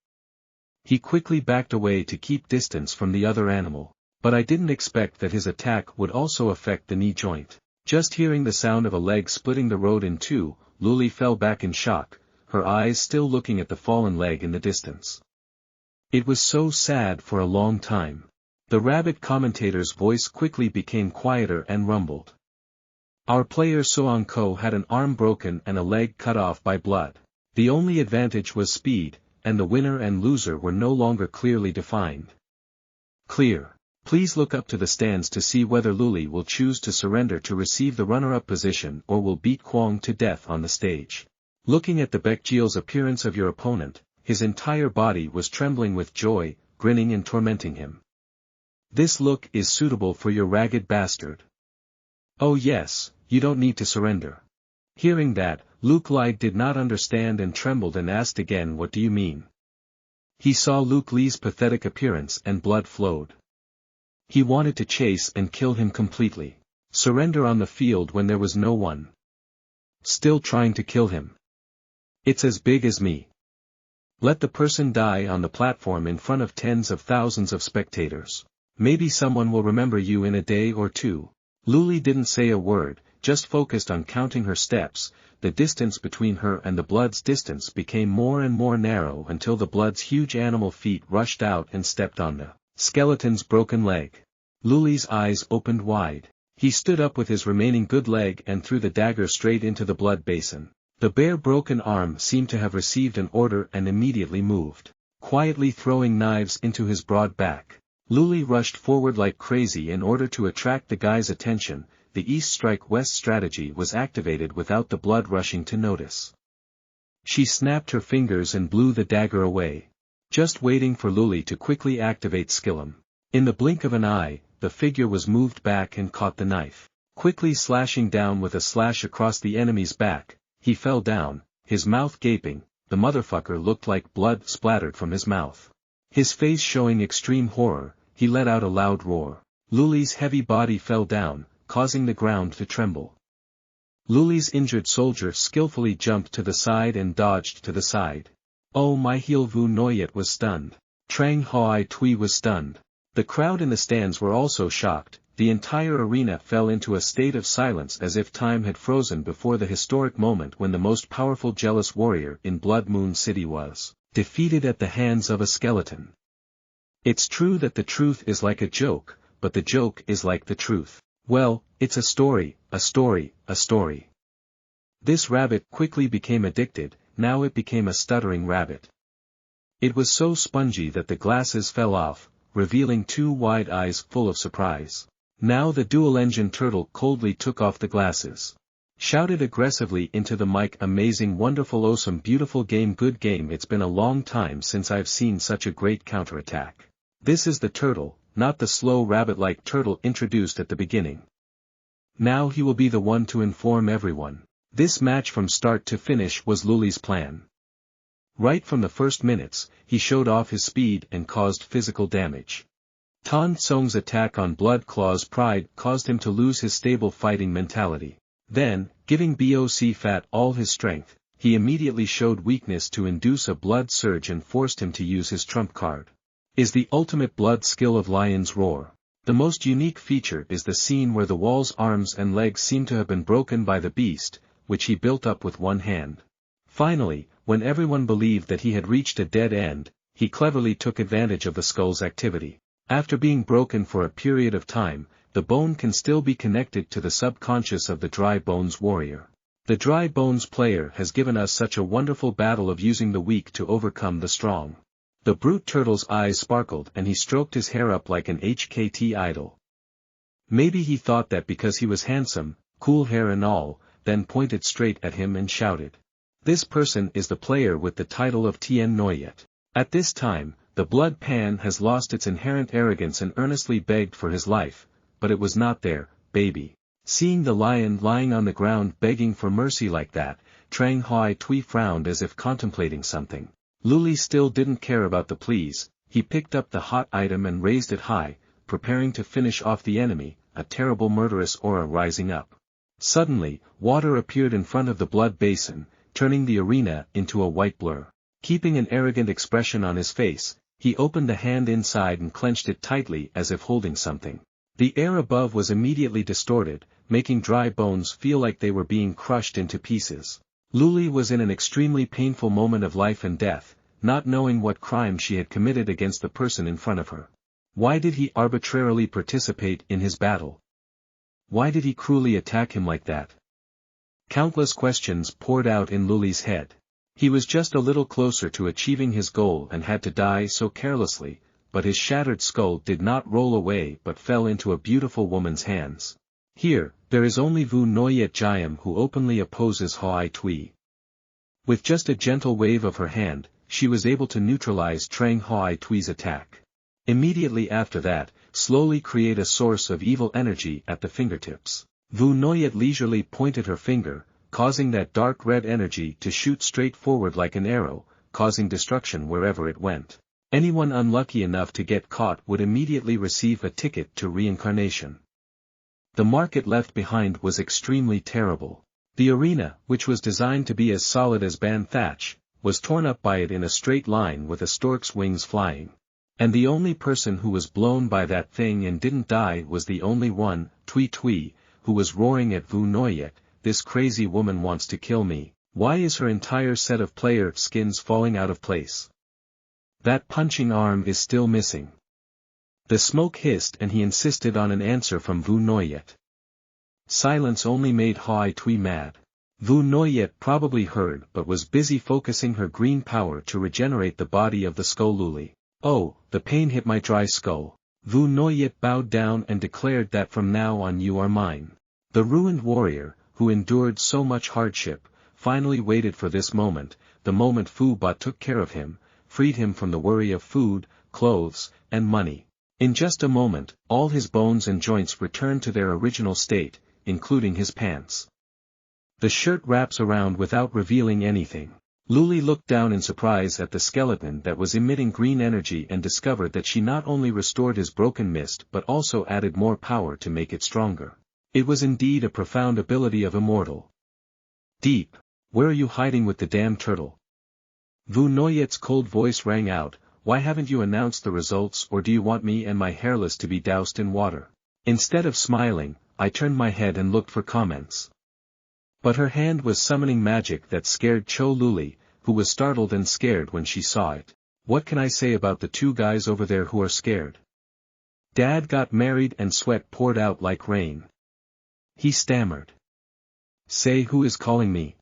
He quickly backed away to keep distance from the other animal. But I didn't expect that his attack would also affect the knee joint. Just hearing the sound of a leg splitting the road in two, Luli fell back in shock, her eyes still looking at the fallen leg in the distance. It was so sad for a long time. The rabbit commentator's voice quickly became quieter and rumbled. Our player Soang-ko had an arm broken and a leg cut off by blood. The only advantage was speed, and the winner and loser were no longer clearly defined. Clear. Please look up to the stands to see whether Luli will choose to surrender to receive the runner-up position or will beat Kwong to death on the stage. Looking at the Baekjeol's appearance of your opponent, his entire body was trembling with joy, grinning and tormenting him. This look is suitable for your ragged bastard. Oh yes, you don't need to surrender. Hearing that, Luke Li did not understand and trembled and asked again, what do you mean? He saw Luke Li's pathetic appearance and blood flowed. He wanted to chase and kill him completely. Surrender on the field when there was no one. Still trying to kill him. It's as big as me. Let the person die on the platform in front of tens of thousands of spectators. Maybe someone will remember you in a day or two. Luli didn't say a word, just focused on counting her steps. The distance between her and the blood's distance became more and more narrow until the blood's huge animal feet rushed out and stepped on the skeleton's broken leg. Luli's eyes opened wide. He stood up with his remaining good leg and threw the dagger straight into the blood basin. The bare broken arm seemed to have received an order and immediately moved, quietly throwing knives into his broad back. Luli rushed forward like crazy in order to attract the guy's attention. The East Strike West strategy was activated without the blood rushing to notice. She snapped her fingers and blew the dagger away. Just waiting for Luli to quickly activate Skillum. In the blink of an eye, the figure was moved back and caught the knife. Quickly slashing down with a slash across the enemy's back, he fell down, his mouth gaping. The motherfucker looked like blood splattered from his mouth. His face showing extreme horror, he let out a loud roar. Luli's heavy body fell down, causing the ground to tremble. Luli's injured soldier skillfully jumped to the side and dodged to the side. Oh my Heel Vu Noyet was stunned. Trang Hoi Tui was stunned. The crowd in the stands were also shocked. The entire arena fell into a state of silence as if time had frozen before the historic moment when the most powerful jealous warrior in Blood Moon City was defeated at the hands of a skeleton. It's true that the truth is like a joke, but the joke is like the truth. Well, it's a story, a story, a story. This rabbit quickly became addicted. Now it became a stuttering rabbit. It was so spongy that the glasses fell off, revealing two wide eyes full of surprise. Now the dual-engine turtle coldly took off the glasses. Shouted aggressively into the mic, amazing, wonderful, awesome, beautiful game, good game. It's been a long time since I've seen such a great counterattack. This is the turtle, not the slow rabbit-like turtle introduced at the beginning. Now he will be the one to inform everyone. This match from start to finish was Luli's plan. Right from the first minutes, he showed off his speed and caused physical damage. Tan Tsong's attack on Blood Claw's pride caused him to lose his stable fighting mentality. Then, giving Boc Fat all his strength, he immediately showed weakness to induce a blood surge and forced him to use his trump card. Is the ultimate blood skill of Lion's Roar. The most unique feature is the scene where the wall's arms and legs seem to have been broken by the beast, which he built up with one hand. Finally, when everyone believed that he had reached a dead end, he cleverly took advantage of the skull's activity. After being broken for a period of time, the bone can still be connected to the subconscious of the Dry Bones warrior. The Dry Bones player has given us such a wonderful battle of using the weak to overcome the strong. The brute turtle's eyes sparkled and he stroked his hair up like an HKT idol. Maybe he thought that because he was handsome, cool hair and all, then pointed straight at him and shouted. This person is the player with the title of Tien Noyet. At this time, the blood pan has lost its inherent arrogance and earnestly begged for his life, but it was not there, baby. Seeing the lion lying on the ground begging for mercy like that, Trang Hoi Tui frowned as if contemplating something. Luli still didn't care about the pleas. He picked up the hot item and raised it high, preparing to finish off the enemy, a terrible murderous aura rising up. Suddenly, water appeared in front of the blood basin, turning the arena into a white blur. Keeping an arrogant expression on his face, He opened the hand inside and clenched it tightly as if holding something. The air above was immediately distorted, making dry bones feel like they were being crushed into pieces. Luli was in an extremely painful moment of life and death, not knowing what crime she had committed against the person in front of her. Why did he arbitrarily participate in his battle? Why did he cruelly attack him like that? Countless questions poured out in Luli's head. He was just a little closer to achieving his goal and had to die so carelessly, but his shattered skull did not roll away but fell into a beautiful woman's hands. Here, there is only Vu Noyet Jayam who openly opposes Hoi Tui. With just a gentle wave of her hand, she was able to neutralize Trang Hoi Tui's attack. Immediately after that, slowly create a source of evil energy at the fingertips. Vu Noyet leisurely pointed her finger, causing that dark red energy to shoot straight forward like an arrow, causing destruction wherever it went. Anyone unlucky enough to get caught would immediately receive a ticket to reincarnation. The market left behind was extremely terrible. The arena, which was designed to be as solid as ban thatch, was torn up by it in a straight line with a stork's wings flying. And the only person who was blown by that thing and didn't die was the only one, Tui Tui, who was roaring at Vu Noyet, "This crazy woman wants to kill me. Why is her entire set of player skins falling out of place? That punching arm is still missing." The smoke hissed and he insisted on an answer from Vu Noyet. Silence only made Hoi Tui mad. Vu Noyet probably heard but was busy focusing her green power to regenerate the body of the skull Luli. "Oh, the pain hit my dry skull." Vu Noyet bowed down and declared that from now on you are mine. The ruined warrior, who endured so much hardship, finally waited for this moment, the moment Fu Ba took care of him, freed him from the worry of food, clothes, and money. In just a moment, all his bones and joints returned to their original state, including his pants. The shirt wraps around without revealing anything. Luli looked down in surprise at the skeleton that was emitting green energy and discovered that she not only restored his broken mist but also added more power to make it stronger. It was indeed a profound ability of immortal. "Deep, where are you hiding with the damn turtle?" Vu Noyet's cold voice rang out, "Why haven't you announced the results, or do you want me and my hairless to be doused in water?" Instead of smiling, I turned my head and looked for comments. But her hand was summoning magic that scared Cho Luli, who was startled and scared when she saw it. "What can I say about the two guys over there who are scared? Dad got married and sweat poured out like rain." He stammered. "Say, who is calling me?"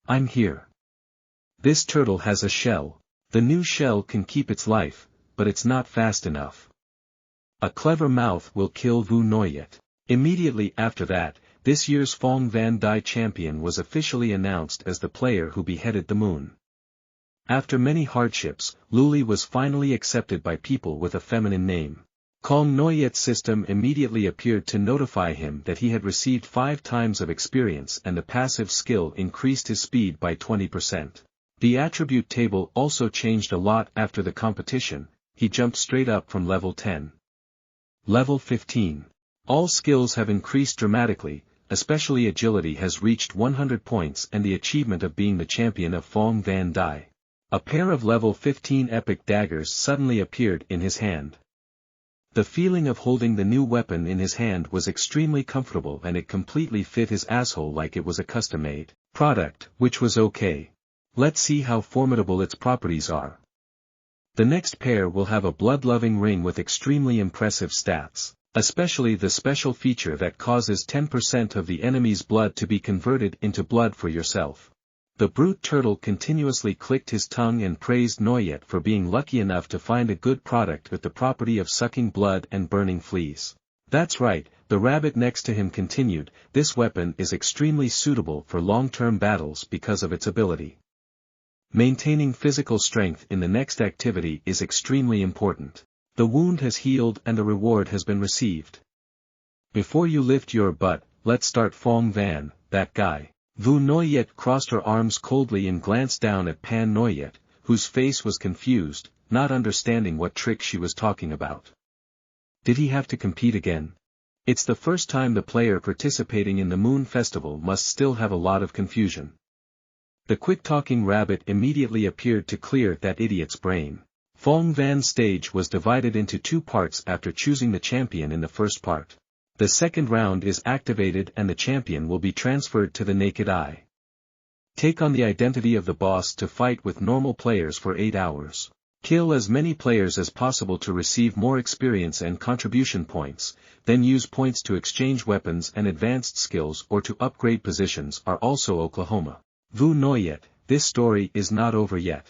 "I'm here. This turtle has a shell. The new shell can keep its life, but it's not fast enough. A clever mouth will kill Vu Noyet." Immediately after that, this year's Phong Van Dai champion was officially announced as the player who beheaded the moon. After many hardships, Luli was finally accepted by people with a feminine name. Kong Noyet's system immediately appeared to notify him that he had received 5 times of experience and the passive skill increased his speed by 20%. The attribute table also changed a lot after the competition. He jumped straight up from level 10. Level 15. All skills have increased dramatically, especially agility has reached 100 points and the achievement of being the champion of Phong Van Dai. A pair of level 15 epic daggers suddenly appeared in his hand. The feeling of holding the new weapon in his hand was extremely comfortable and it completely fit his asshole like it was a custom-made product, which was okay. Let's see how formidable its properties are. The next pair will have a blood-loving ring with extremely impressive stats. Especially the special feature that causes 10% of the enemy's blood to be converted into blood for yourself. The brute turtle continuously clicked his tongue and praised Noyet for being lucky enough to find a good product with the property of sucking blood and burning fleas. That's right, the rabbit next to him continued, "This weapon is extremely suitable for long-term battles because of its ability. Maintaining physical strength in the next activity is extremely important. The wound has healed and the reward has been received. Before you lift your butt, let's start Phong Van, that guy." Vu Noyet crossed her arms coldly and glanced down at Pan Noyet, whose face was confused, not understanding what trick she was talking about. Did he have to compete again? It's the first time the player participating in the Moon Festival must still have a lot of confusion. The quick-talking rabbit immediately appeared to clear that idiot's brain. Phong Van's stage was divided into 2 parts after choosing the champion in the first part. The second round is activated and the champion will be transferred to the naked eye. Take on the identity of the boss to fight with normal players for 8 hours. Kill as many players as possible to receive more experience and contribution points, then use points to exchange weapons and advanced skills or to upgrade positions are also Oklahoma. Vu Noyet, this story is not over yet.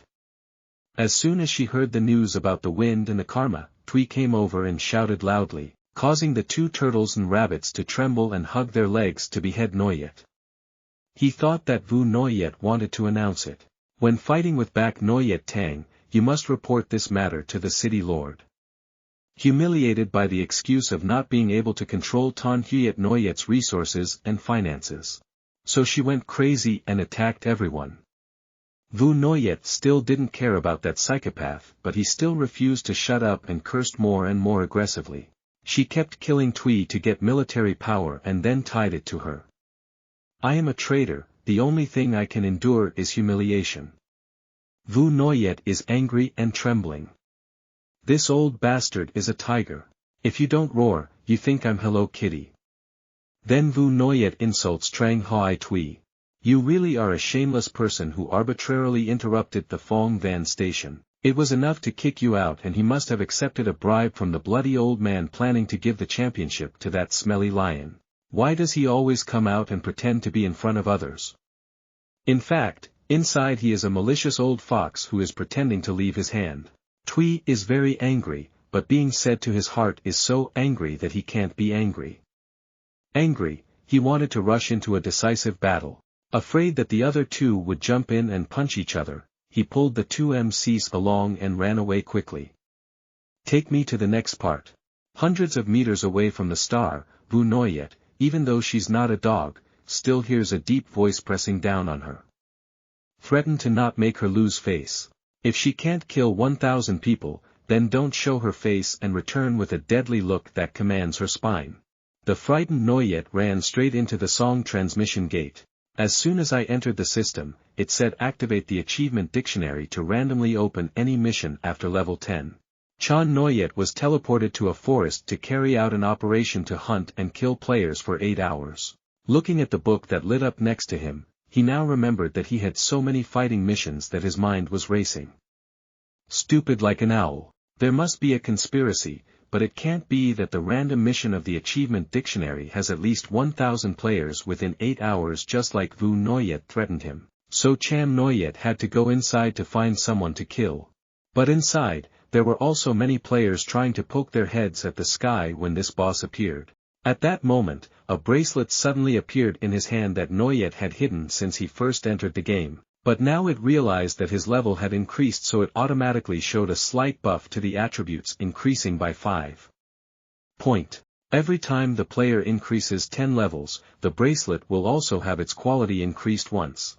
As soon as she heard the news about the wind and the karma, Tui came over and shouted loudly, causing the 2 turtles and rabbits to tremble and hug their legs to behead Noyet. He thought that Vu Noyet wanted to announce it. When fighting with Bak Noyet Tang, you must report this matter to the city lord. Humiliated by the excuse of not being able to control Tan Huyet Noyet's resources and finances. So she went crazy and attacked everyone. Vu Noyet still didn't care about that psychopath, but he still refused to shut up and cursed more and more aggressively. She kept killing Tui to get military power and then tied it to her. I am a traitor, the only thing I can endure is humiliation. Vu Noyet is angry and trembling. This old bastard is a tiger. If you don't roar, you think I'm Hello Kitty. Then Vu Noyet insults Trang Hai Tui. You really are a shameless person who arbitrarily interrupted the Phong Van station. It was enough to kick you out and he must have accepted a bribe from the bloody old man planning to give the championship to that smelly lion. Why does he always come out and pretend to be in front of others? In fact, inside he is a malicious old fox who is pretending to leave his hand. Tui is very angry, but being said to his heart is so angry that he can't be angry. Angry, he wanted to rush into a decisive battle. Afraid that the other 2 would jump in and punch each other, he pulled the 2 MCs along and ran away quickly. Take me to the next part. Hundreds of meters away from the star, Vu Noyet, even though she's not a dog, still hears a deep voice pressing down on her. Threaten to not make her lose face. If she can't kill 1,000 people, then don't show her face and return with a deadly look that commands her spine. The frightened Noyet ran straight into the song transmission gate. As soon as I entered the system, it said activate the achievement dictionary to randomly open any mission after level 10. Chan Noyet was teleported to a forest to carry out an operation to hunt and kill players for 8 hours. Looking at the book that lit up next to him, he now remembered that he had so many fighting missions that his mind was racing. Stupid like an owl. There must be a conspiracy, but it can't be that the random mission of the achievement dictionary has at least 1,000 players within 8 hours just like Vu Noyet threatened him. So Cham Noyet had to go inside to find someone to kill. But inside, there were also many players trying to poke their heads at the sky when this boss appeared. At that moment, a bracelet suddenly appeared in his hand that Noyet had hidden since he first entered the game, but now it realized that his level had increased, so it automatically showed a slight buff to the attributes, increasing by 5 points. Every time the player increases 10 levels, the bracelet will also have its quality increased once.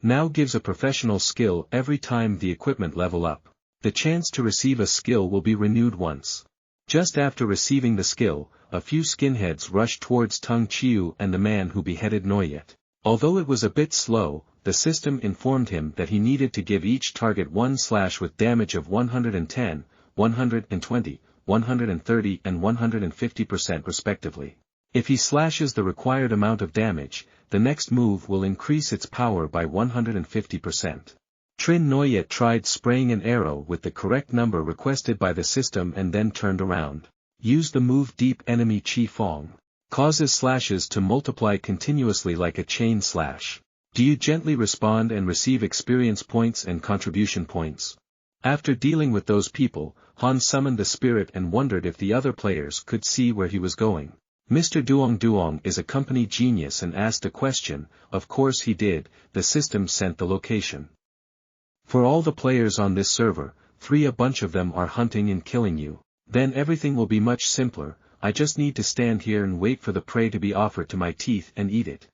Now gives a professional skill every time the equipment level up. The chance to receive a skill will be renewed once. Just after receiving the skill, a few skinheads rushed towards Tung Chiu and the man who beheaded Noyet. Although it was a bit slow, the system informed him that he needed to give each target 1 slash with damage of 110, 120, 130 and 150% respectively. If he slashes the required amount of damage, the next move will increase its power by 150%. Trin Noyet tried spraying an arrow with the correct number requested by the system and then turned around. Use the move Deep Enemy Chi Fong. Causes slashes to multiply continuously like a chain slash. Do you gently respond and receive experience points and contribution points? After dealing with those people, Han summoned the spirit and wondered if the other players could see where he was going. Mr. Duong Duong is a company genius and asked a question. Of course he did. The system sent the location. For all the players on this server, a bunch of them are hunting and killing you. Then everything will be much simpler. I just need to stand here and wait for the prey to be offered to my teeth and eat it.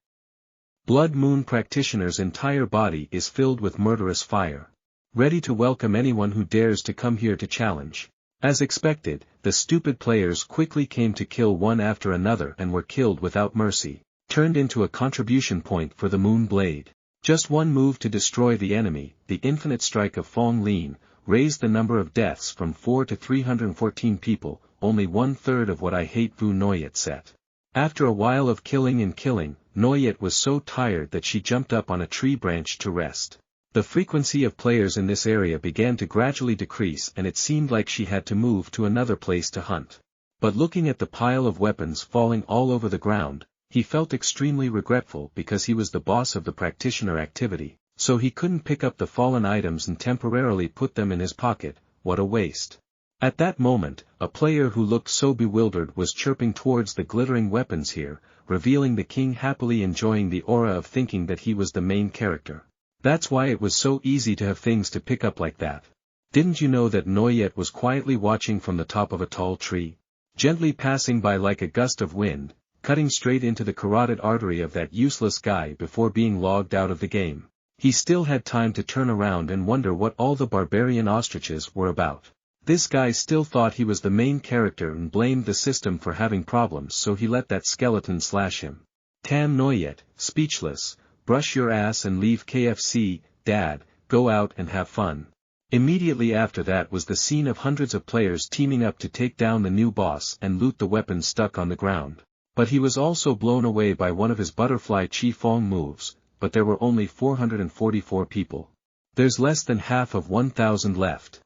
Blood Moon Practitioner's entire body is filled with murderous fire. Ready to welcome anyone who dares to come here to challenge. As expected, the stupid players quickly came to kill one after another and were killed without mercy. Turned into a contribution point for the Moon Blade. Just one move to destroy the enemy, the infinite strike of Fong Lin, raised the number of deaths from 4 to 314 people, only 1/3 of what I hate Vu Noyet said. After a while of killing and killing, Noyet was so tired that she jumped up on a tree branch to rest. The frequency of players in this area began to gradually decrease and it seemed like she had to move to another place to hunt. But looking at the pile of weapons falling all over the ground, he felt extremely regretful because he was the boss of the practitioner activity, so he couldn't pick up the fallen items and temporarily put them in his pocket. What a waste. At that moment, a player who looked so bewildered was chirping towards the glittering weapons here, revealing the king happily enjoying the aura of thinking that he was the main character. That's why it was so easy to have things to pick up like that. Didn't you know that Noyet was quietly watching from the top of a tall tree? Gently passing by like a gust of wind, cutting straight into the carotid artery of that useless guy before being logged out of the game. He still had time to turn around and wonder what all the barbarian ostriches were about. This guy still thought he was the main character and blamed the system for having problems, so he let that skeleton slash him. Tam Noyet, speechless, brush your ass and leave KFC, Dad, go out and have fun. Immediately after that was the scene of hundreds of players teaming up to take down the new boss and loot the weapons stuck on the ground. But he was also blown away by one of his butterfly Chi Fong moves, but there were only 444 people. There's less than half of 1,000 left.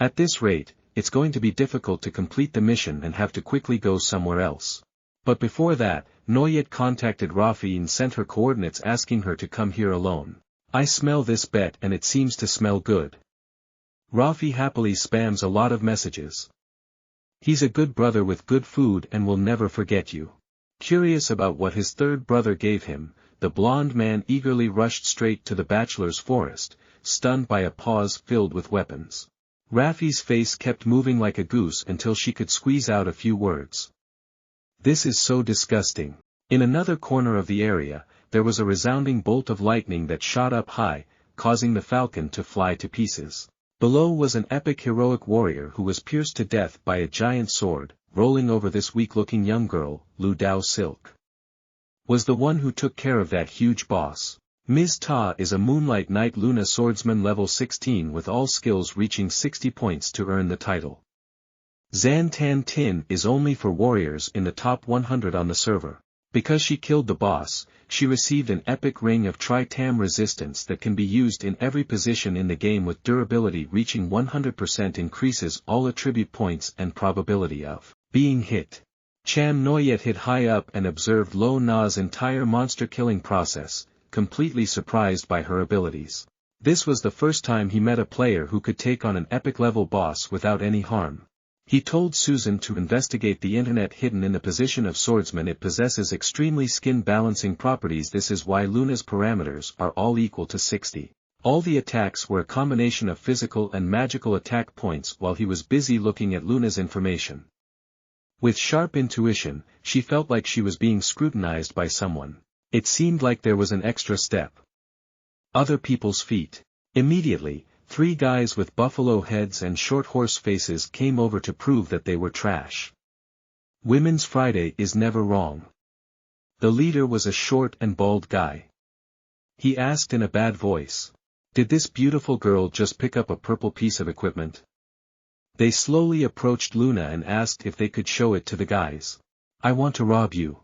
At this rate, it's going to be difficult to complete the mission and have to quickly go somewhere else. But before that, Noyet contacted Rafi and sent her coordinates asking her to come here alone. I smell this bet and it seems to smell good. Rafi happily spams a lot of messages. He's a good brother with good food and will never forget you. Curious about what his third brother gave him, the blonde man eagerly rushed straight to the bachelor's forest, stunned by a pause filled with weapons. Rafi's face kept moving like a goose until she could squeeze out a few words. This is so disgusting. In another corner of the area, there was a resounding bolt of lightning that shot up high, causing the falcon to fly to pieces. Below was an epic heroic warrior who was pierced to death by a giant sword, rolling over this weak-looking young girl, Lu Dao Silk. Was the one who took care of that huge boss. Ms. Ta is a Moonlight Knight Luna swordsman level 16 with all skills reaching 60 points to earn the title. Zan Tan Tin is only for warriors in the top 100 on the server. Because she killed the boss, she received an epic ring of Tri-Tam resistance that can be used in every position in the game with durability reaching 100% increases all attribute points and probability of being hit. Cham Noyet hid high up and observed Lo Na's entire monster killing process, completely surprised by her abilities. This was the first time he met a player who could take on an epic level boss without any harm. He told Susan to investigate the internet hidden in the position of swordsman. It possesses extremely skin balancing properties. This is why Luna's parameters are all equal to 60. All the attacks were a combination of physical and magical attack points while he was busy looking at Luna's information. With sharp intuition, she felt like she was being scrutinized by someone. It seemed like there was an extra step. Other people's feet. Immediately, 3 guys with buffalo heads and short horse faces came over to prove that they were trash. Women's Friday is never wrong. The leader was a short and bald guy. He asked in a bad voice, "Did this beautiful girl just pick up a purple piece of equipment?" They slowly approached Luna and asked if they could show it to the guys. "I want to rob you.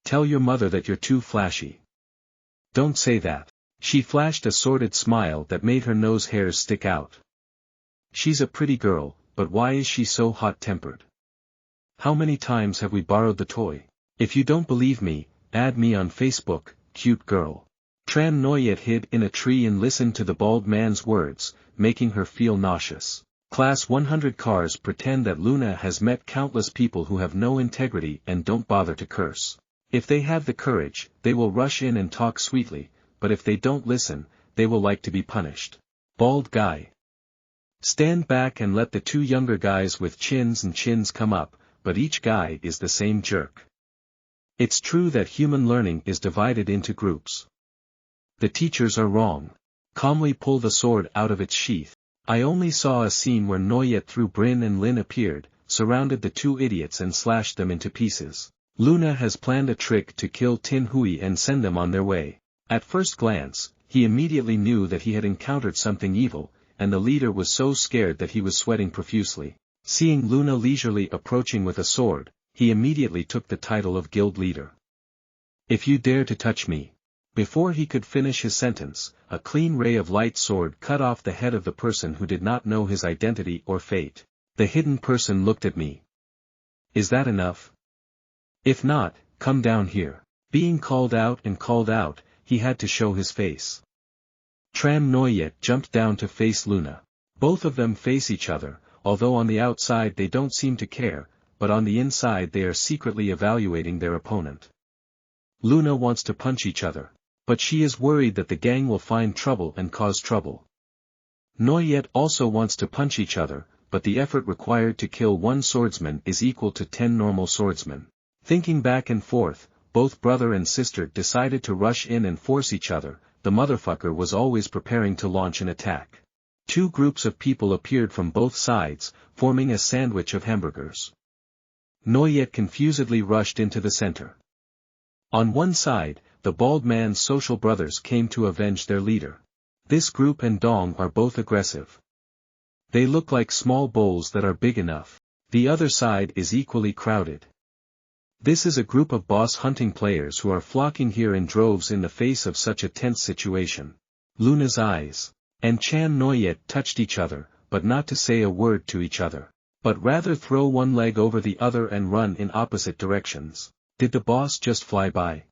Tell your mother that you're too flashy." "Don't say that." She flashed a sordid smile that made her nose hairs stick out. "She's a pretty girl, but why is she so hot-tempered? How many times have we borrowed the toy? If you don't believe me, add me on Facebook, cute girl." Tran Noyet hid in a tree and listened to the bald man's words, making her feel nauseous. Class 100 cars pretend that Luna has met countless people who have no integrity and don't bother to curse. If they have the courage, they will rush in and talk sweetly, but if they don't listen, they will like to be punished. Bald guy. Stand back and let the 2 younger guys with chins and chins come up, but each guy is the same jerk. It's true that human learning is divided into groups. The teachers are wrong. Calmly pull the sword out of its sheath. I only saw a scene where Noyet through Bryn and Lin appeared, surrounded the 2 idiots and slashed them into pieces. Luna has planned a trick to kill Tin Hui and send them on their way. At first glance, he immediately knew that he had encountered something evil, and the leader was so scared that he was sweating profusely. Seeing Luna leisurely approaching with a sword, he immediately took the title of guild leader. "If you dare to touch me." Before he could finish his sentence, a clean ray of light sword cut off the head of the person who did not know his identity or fate. The hidden person looked at me. "Is that enough? If not, come down here." Being called out, he had to show his face. Tram Noyet jumped down to face Luna. Both of them face each other, although on the outside they don't seem to care, but on the inside they are secretly evaluating their opponent. Luna wants to punch each other, but she is worried that the gang will find trouble and cause trouble. Noyet also wants to punch each other, but the effort required to kill one swordsman is equal to 10 normal swordsmen. Thinking back and forth, both brother and sister decided to rush in and force each other. The motherfucker was always preparing to launch an attack. Two groups of people appeared from both sides, forming a sandwich of hamburgers. Noyet confusedly rushed into the center. On one side, the bald man's social brothers came to avenge their leader. This group and Dong are both aggressive. They look like small bowls that are big enough. The other side is equally crowded. This is a group of boss hunting players who are flocking here in droves in the face of such a tense situation. Luna's eyes and Chan Noyet touched each other, but not to say a word to each other, but rather throw one leg over the other and run in opposite directions. Did the boss just fly by?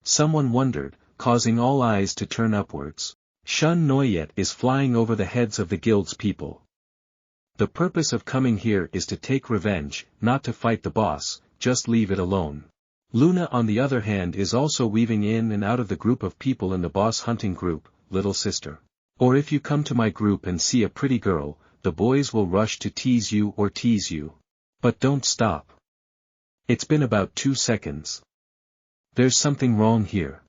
Someone wondered, causing all eyes to turn upwards. Shun Noyet is flying over the heads of the guild's people. The purpose of coming here is to take revenge, not to fight the boss. Just leave it alone. Luna on the other hand is also weaving in and out of the group of people in the boss hunting group, little sister. Or if you come to my group and see a pretty girl, the boys will rush to tease you. But don't stop. It's been about 2 seconds. There's something wrong here.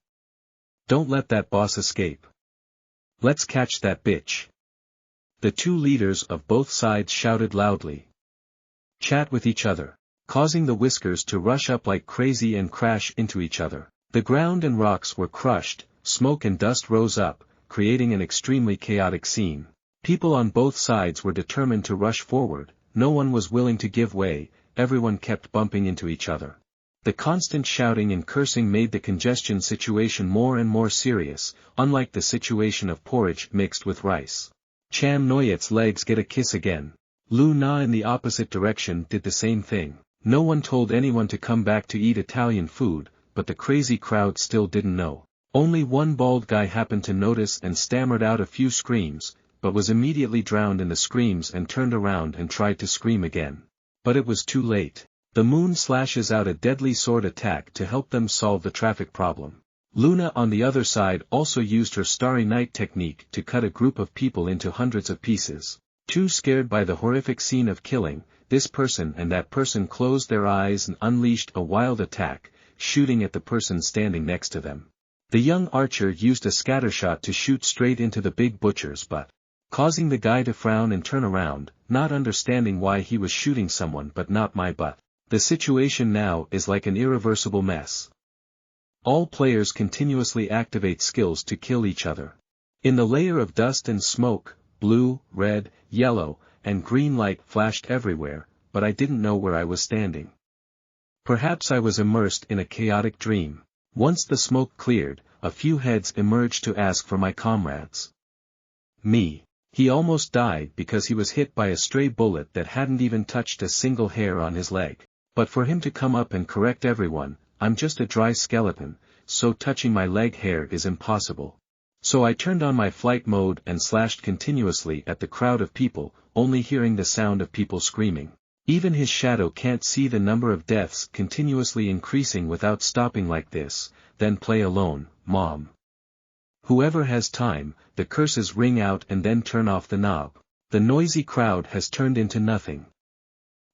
Don't let that boss escape. Let's catch that bitch. The two leaders of both sides shouted loudly. Chat with each other, causing the whiskers to rush up like crazy and crash into each other. The ground and rocks were crushed, smoke and dust rose up, creating an extremely chaotic scene. People on both sides were determined to rush forward, no one was willing to give way, everyone kept bumping into each other. The constant shouting and cursing made the congestion situation more and more serious, unlike the situation of porridge mixed with rice. Cham Noyet's legs get a kiss again. Lu Na in the opposite direction did the same thing. No one told anyone to come back to eat Italian food, but the crazy crowd still didn't know. Only one bald guy happened to notice and stammered out a few screams, but was immediately drowned in the screams and turned around and tried to scream again. But it was too late. The moon slashes out a deadly sword attack to help them solve the traffic problem. Luna on the other side also used her Starry Night technique to cut a group of people into hundreds of pieces. Too scared by the horrific scene of killing, this person and that person closed their eyes and unleashed a wild attack, shooting at the person standing next to them. The young archer used a scattershot to shoot straight into the big butcher's butt, causing the guy to frown and turn around, not understanding why he was shooting someone but not my butt. The situation now is like an irreversible mess. All players continuously activate skills to kill each other. In the layer of dust and smoke, blue, red, yellow, and green light flashed everywhere, but I didn't know where I was standing. Perhaps I was immersed in a chaotic dream. Once the smoke cleared, a few heads emerged to ask for my comrades. Me. He almost died because he was hit by a stray bullet that hadn't even touched a single hair on his leg. But for him to come up and correct everyone, I'm just a dry skeleton, so touching my leg hair is impossible. So I turned on my flight mode and slashed continuously at the crowd of people, only hearing the sound of people screaming. Even his shadow can't see the number of deaths continuously increasing without stopping like this. Then play alone, mom. Whoever has time, the curses ring out and then turn off the knob. The noisy crowd has turned into nothing.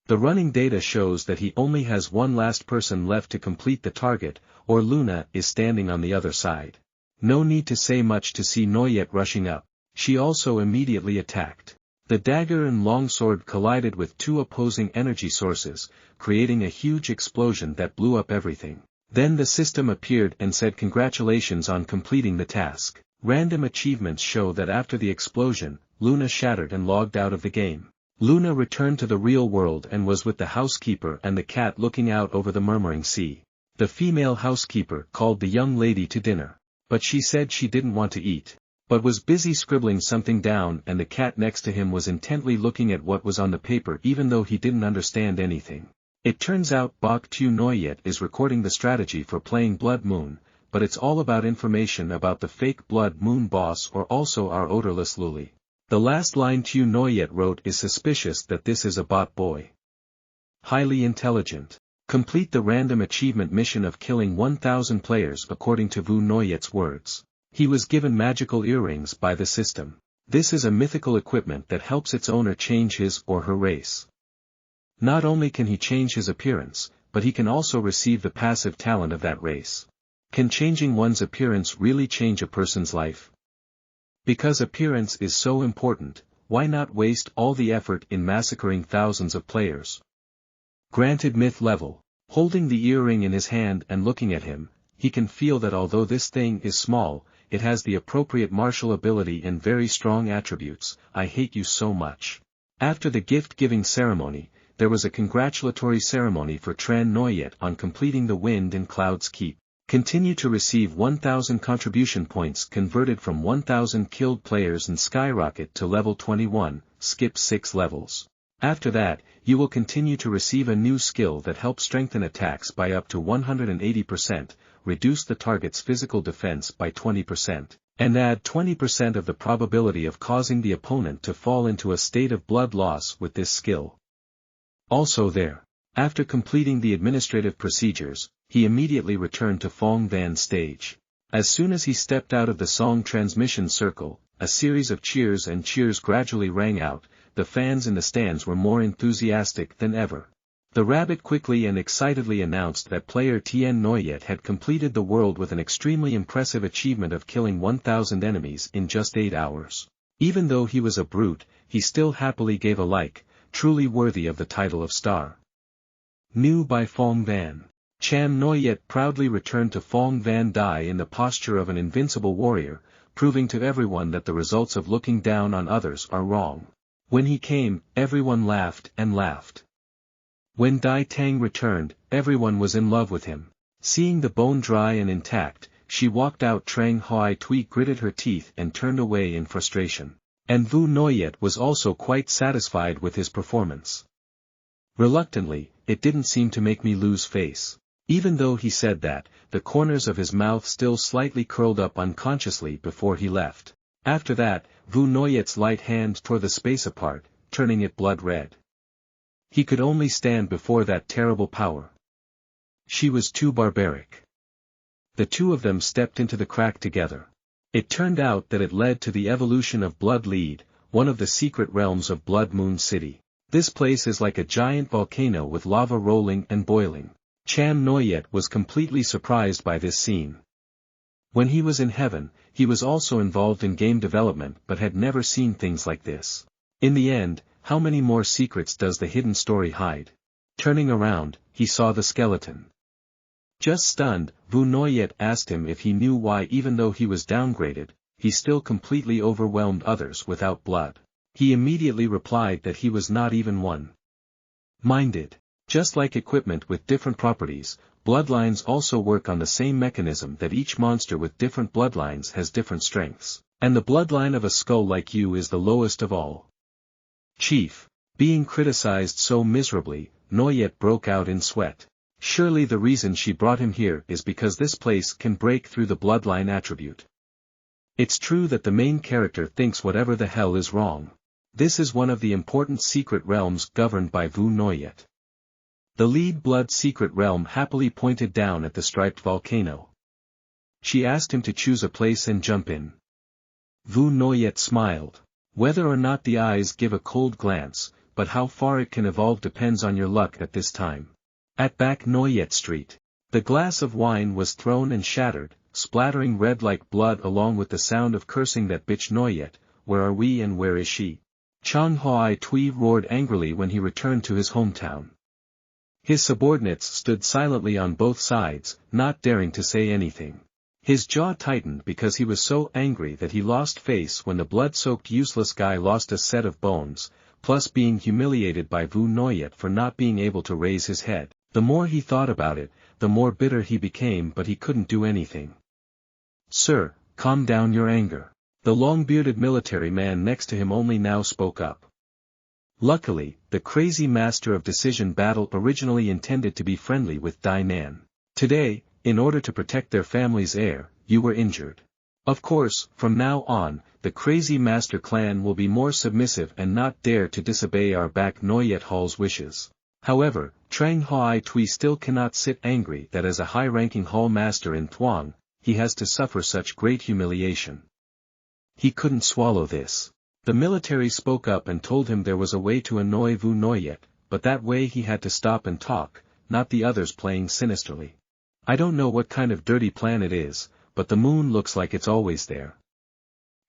The running data shows that he only has one last person left to complete the target, or Luna is standing on the other side. No need to say much to see Noyet rushing up. She also immediately attacked. The dagger and longsword collided with two opposing energy sources, creating a huge explosion that blew up everything. Then the system appeared and said congratulations on completing the task. Random achievements show that after the explosion, Luna shattered and logged out of the game. Luna returned to the real world and was with the housekeeper and the cat looking out over the murmuring sea. The female housekeeper called the young lady to dinner. But she said she didn't want to eat, but was busy scribbling something down, and the cat next to him was intently looking at what was on the paper even though he didn't understand anything. It turns out Bok Tu Noyet is recording the strategy for playing Blood Moon, but it's all about information about the fake Blood Moon boss, or also our odorless Luli. The last line Tu Noyet wrote is suspicious that this is a bot boy. Highly intelligent. Complete the random achievement mission of killing 1,000 players according to Vu Noyet's words. He was given magical earrings by the system. This is a mythical equipment that helps its owner change his or her race. Not only can he change his appearance, but he can also receive the passive talent of that race. Can changing one's appearance really change a person's life? Because appearance is so important, why not waste all the effort in massacring thousands of players? Granted myth level. Holding the earring in his hand and looking at him, he can feel that although this thing is small, it has the appropriate martial ability and very strong attributes. I hate you so much. After the gift-giving ceremony, there was a congratulatory ceremony for Tran Noyet on completing the Wind and Clouds Keep. Continue to receive 1,000 contribution points converted from 1,000 killed players and skyrocket to level 21, skip 6 levels. After that, you will continue to receive a new skill that helps strengthen attacks by up to 180%, reduce the target's physical defense by 20%, and add 20% of the probability of causing the opponent to fall into a state of blood loss with this skill. Also there. After completing the administrative procedures, he immediately returned to Fong Van stage. As soon as he stepped out of the song transmission circle, a series of cheers and cheers gradually rang out. The fans in the stands were more enthusiastic than ever. The rabbit quickly and excitedly announced that player Tien Noyet had completed the world with an extremely impressive achievement of killing 1,000 enemies in just 8 hours. Even though he was a brute, he still happily gave a like, truly worthy of the title of star. New by Fong Van. Chan Noyet proudly returned to Fong Van Dai in the posture of an invincible warrior, proving to everyone that the results of looking down on others are wrong. When he came, everyone laughed and laughed. When Dai Tang returned, everyone was in love with him. Seeing the bone dry and intact, she walked out. Trang Hoi Tui gritted her teeth and turned away in frustration. And Vu Noyet was also quite satisfied with his performance. Reluctantly, it didn't seem to make me lose face. Even though he said that, the corners of his mouth still slightly curled up unconsciously before he left. After that, Vu Noyet's light hand tore the space apart, turning it blood red. He could only stand before that terrible power. She was too barbaric. The two of them stepped into the crack together. It turned out that it led to the evolution of Blood Lead, one of the secret realms of Blood Moon City. This place is like a giant volcano with lava rolling and boiling. Chan Noyet was completely surprised by this scene. When he was in heaven, he was also involved in game development but had never seen things like this. In the end, how many more secrets does the hidden story hide? Turning around, he saw the skeleton. Just stunned, Vu Noyet asked him if he knew why even though he was downgraded, he still completely overwhelmed others without blood. He immediately replied that he was not even one-minded. Just like equipment with different properties, bloodlines also work on the same mechanism that each monster with different bloodlines has different strengths, and the bloodline of a skull like you is the lowest of all. Chief. Being criticized so miserably, Noyet broke out in sweat. Surely the reason she brought him here is because this place can break through the bloodline attribute. It's true that the main character thinks whatever the hell is wrong. This is one of the important secret realms governed by Vu Noyet. The lead blood secret realm happily pointed down at the striped volcano. She asked him to choose a place and jump in. Vu Noyet smiled. Whether or not the eyes give a cold glance, but how far it can evolve depends on your luck at this time. At back Noyet Street. The glass of wine was thrown and shattered, splattering red like blood along with the sound of cursing. That bitch Noyet, where are we and where is she? Chang Hoi Tui roared angrily when he returned to his hometown. His subordinates stood silently on both sides, not daring to say anything. His jaw tightened because he was so angry that he lost face when the blood-soaked useless guy lost a set of bones, plus being humiliated by Vu Noyet for not being able to raise his head. The more he thought about it, the more bitter he became, but he couldn't do anything. "Sir, calm down your anger." The long-bearded military man next to him only now spoke up. Luckily, the crazy master of decision battle originally intended to be friendly with Dai Nan. Today, in order to protect their family's heir, you were injured. Of course, from now on, the crazy master clan will be more submissive and not dare to disobey our back Noyet Hall's wishes. However, Trang Hai Tui still cannot sit angry that as a high-ranking hall master in Thuong, he has to suffer such great humiliation. He couldn't swallow this. The military spoke up and told him there was a way to annoy Vu Noyet, but that way he had to stop and talk, not the others playing sinisterly. "I don't know what kind of dirty plan it is, but the moon looks like it's always there."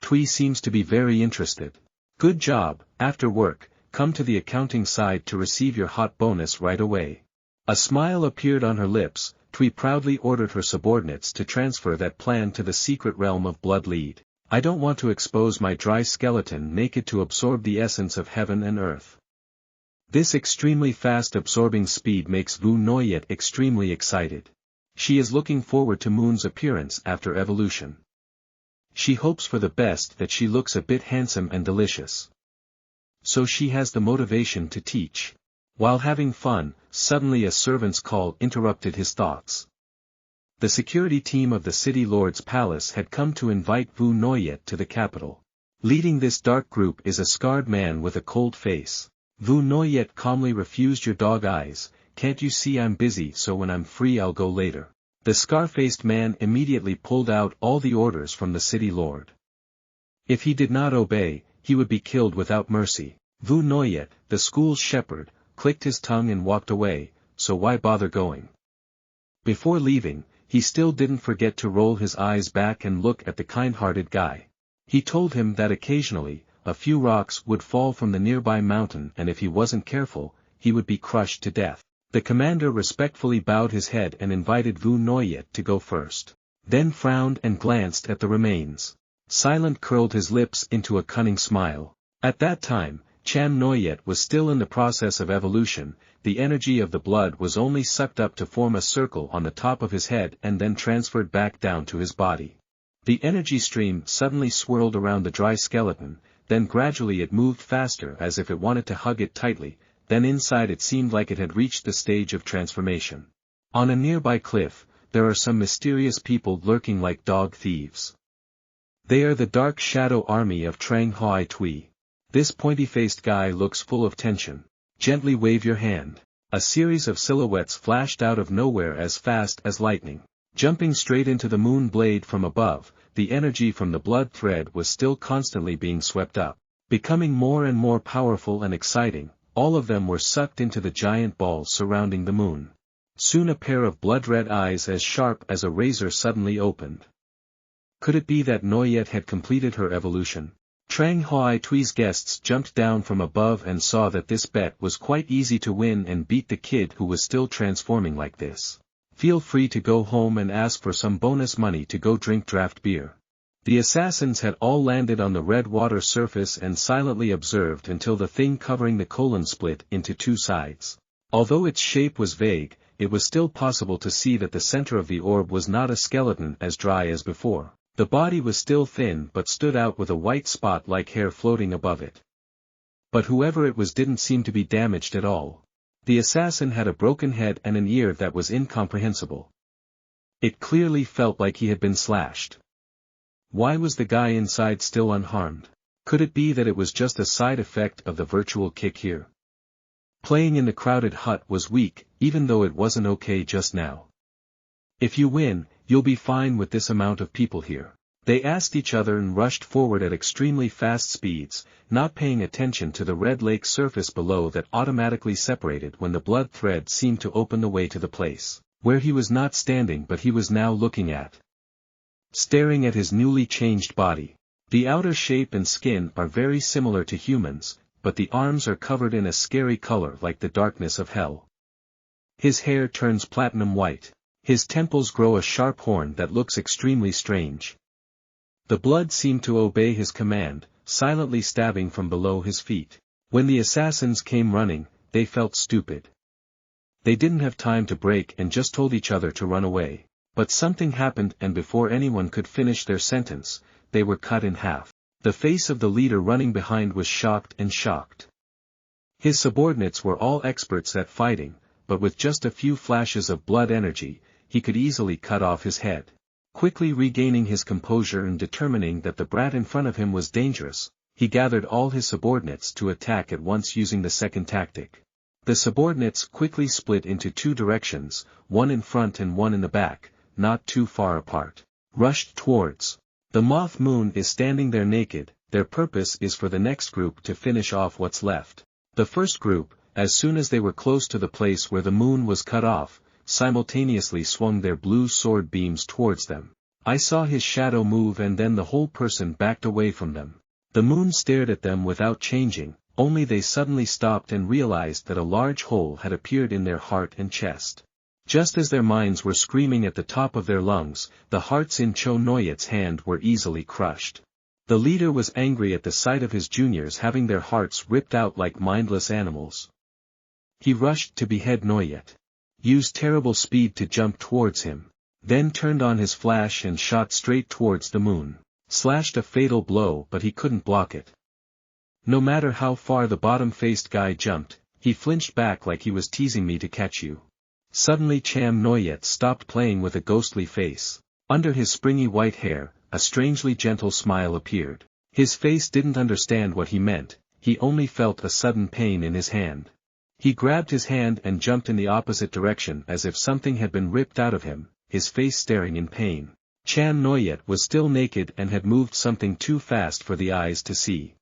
Tui seems to be very interested. "Good job, after work, come to the accounting side to receive your hot bonus right away." A smile appeared on her lips. Tui proudly ordered her subordinates to transfer that plan to the secret realm of Blood Lead. "I don't want to expose my dry skeleton naked to absorb the essence of heaven and earth." This extremely fast absorbing speed makes Vu Noyet extremely excited. She is looking forward to Moon's appearance after evolution. She hopes for the best that she looks a bit handsome and delicious. So she has the motivation to teach. While having fun, suddenly a servant's call interrupted his thoughts. The security team of the city lord's palace had come to invite Vu Noyet to the capital. Leading this dark group is a scarred man with a cold face. Vu Noyet calmly refused. "Your dog eyes, can't you see I'm busy, so when I'm free I'll go later." The scar-faced man immediately pulled out all the orders from the city lord. If he did not obey, he would be killed without mercy. Vu Noyet, the school's shepherd, clicked his tongue and walked away, so why bother going? Before leaving, he still didn't forget to roll his eyes back and look at the kind-hearted guy. He told him that occasionally, a few rocks would fall from the nearby mountain and if he wasn't careful, he would be crushed to death. The commander respectfully bowed his head and invited Vu Noyet to go first. Then frowned and glanced at the remains. Silent curled his lips into a cunning smile. At that time, Cham Noyet was still in the process of evolution. The energy of the blood was only sucked up to form a circle on the top of his head and then transferred back down to his body. The energy stream suddenly swirled around the dry skeleton, then gradually it moved faster as if it wanted to hug it tightly, then inside it seemed like it had reached the stage of transformation. On a nearby cliff, there are some mysterious people lurking like dog thieves. They are the Dark Shadow Army of Trang Hai Tui. This pointy-faced guy looks full of tension. Gently wave your hand. A series of silhouettes flashed out of nowhere as fast as lightning. Jumping straight into the moon blade from above, the energy from the blood thread was still constantly being swept up. Becoming more and more powerful and exciting, all of them were sucked into the giant ball surrounding the moon. Soon a pair of blood-red eyes as sharp as a razor suddenly opened. Could it be that Noyet had completed her evolution? Trang Hai Tui's guests jumped down from above and saw that this bet was quite easy to win and beat the kid who was still transforming like this. Feel free to go home and ask for some bonus money to go drink draft beer. The assassins had all landed on the red water surface and silently observed until the thing covering the colon split into two sides. Although its shape was vague, it was still possible to see that the center of the orb was not a skeleton as dry as before. The body was still thin but stood out with a white spot like hair floating above it. But whoever it was didn't seem to be damaged at all. The assassin had a broken head and an ear that was incomprehensible. It clearly felt like he had been slashed. Why was the guy inside still unharmed? Could it be that it was just a side effect of the virtual kick here? Playing in the crowded hut was weak, even though it wasn't okay just now. If you win, you'll be fine with this amount of people here. They asked each other and rushed forward at extremely fast speeds, not paying attention to the red lake surface below that automatically separated when the blood thread seemed to open the way to the place, where he was not standing but he was now looking at. Staring at his newly changed body. The outer shape and skin are very similar to humans, but the arms are covered in a scary color like the darkness of hell. His hair turns platinum white. His temples grow a sharp horn that looks extremely strange. The blood seemed to obey his command, silently stabbing from below his feet. When the assassins came running, they felt stupid. They didn't have time to break and just told each other to run away. But something happened, and before anyone could finish their sentence, they were cut in half. The face of the leader running behind was shocked and shocked. His subordinates were all experts at fighting, but with just a few flashes of blood energy, he could easily cut off his head. Quickly regaining his composure and determining that the brat in front of him was dangerous, he gathered all his subordinates to attack at once using the second tactic. The subordinates quickly split into two directions, one in front and one in the back, not too far apart. Rushed towards. The moth moon is standing there naked. Their purpose is for the next group to finish off what's left. The first group, as soon as they were close to the place where the moon was cut off, simultaneously swung their blue sword beams towards them. I saw his shadow move, and then the whole person backed away from them. The moon stared at them without changing, only they suddenly stopped and realized that a large hole had appeared in their heart and chest. Just as their minds were screaming at the top of their lungs, the hearts in Cho Noyet's hand were easily crushed. The leader was angry at the sight of his juniors having their hearts ripped out like mindless animals. He rushed to behead Noyet. Used terrible speed to jump towards him. Then turned on his flash and shot straight towards the moon. Slashed a fatal blow, but he couldn't block it. No matter how far the bottom-faced guy jumped, he flinched back like he was teasing me to catch you. Suddenly Cham Noyet stopped playing with a ghostly face. Under his springy white hair, a strangely gentle smile appeared. His face didn't understand what he meant, he only felt a sudden pain in his hand. He grabbed his hand and jumped in the opposite direction as if something had been ripped out of him, his face staring in pain. Cham Noyet was still naked and had moved something too fast for the eyes to see.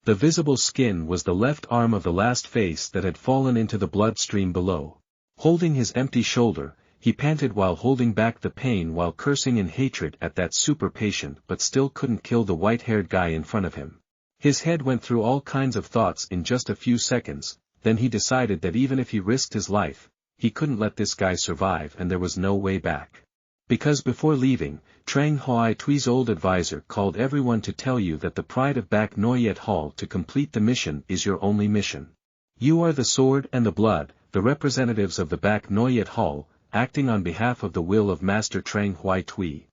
The visible skin was the left arm of the last face that had fallen into the bloodstream below. Holding his empty shoulder, he panted while holding back the pain while cursing in hatred at that super patient but still couldn't kill the white-haired guy in front of him. His head went through all kinds of thoughts in just a few seconds, then he decided that even if he risked his life, he couldn't let this guy survive and there was no way back. Because before leaving, Trang Hoi Tui's old advisor called everyone to tell you that the pride of Bac Noyet Hall to complete the mission is your only mission. You are the sword and the blood, the representatives of the Bac Noyet Hall, acting on behalf of the will of Master Trang Hoi Tui.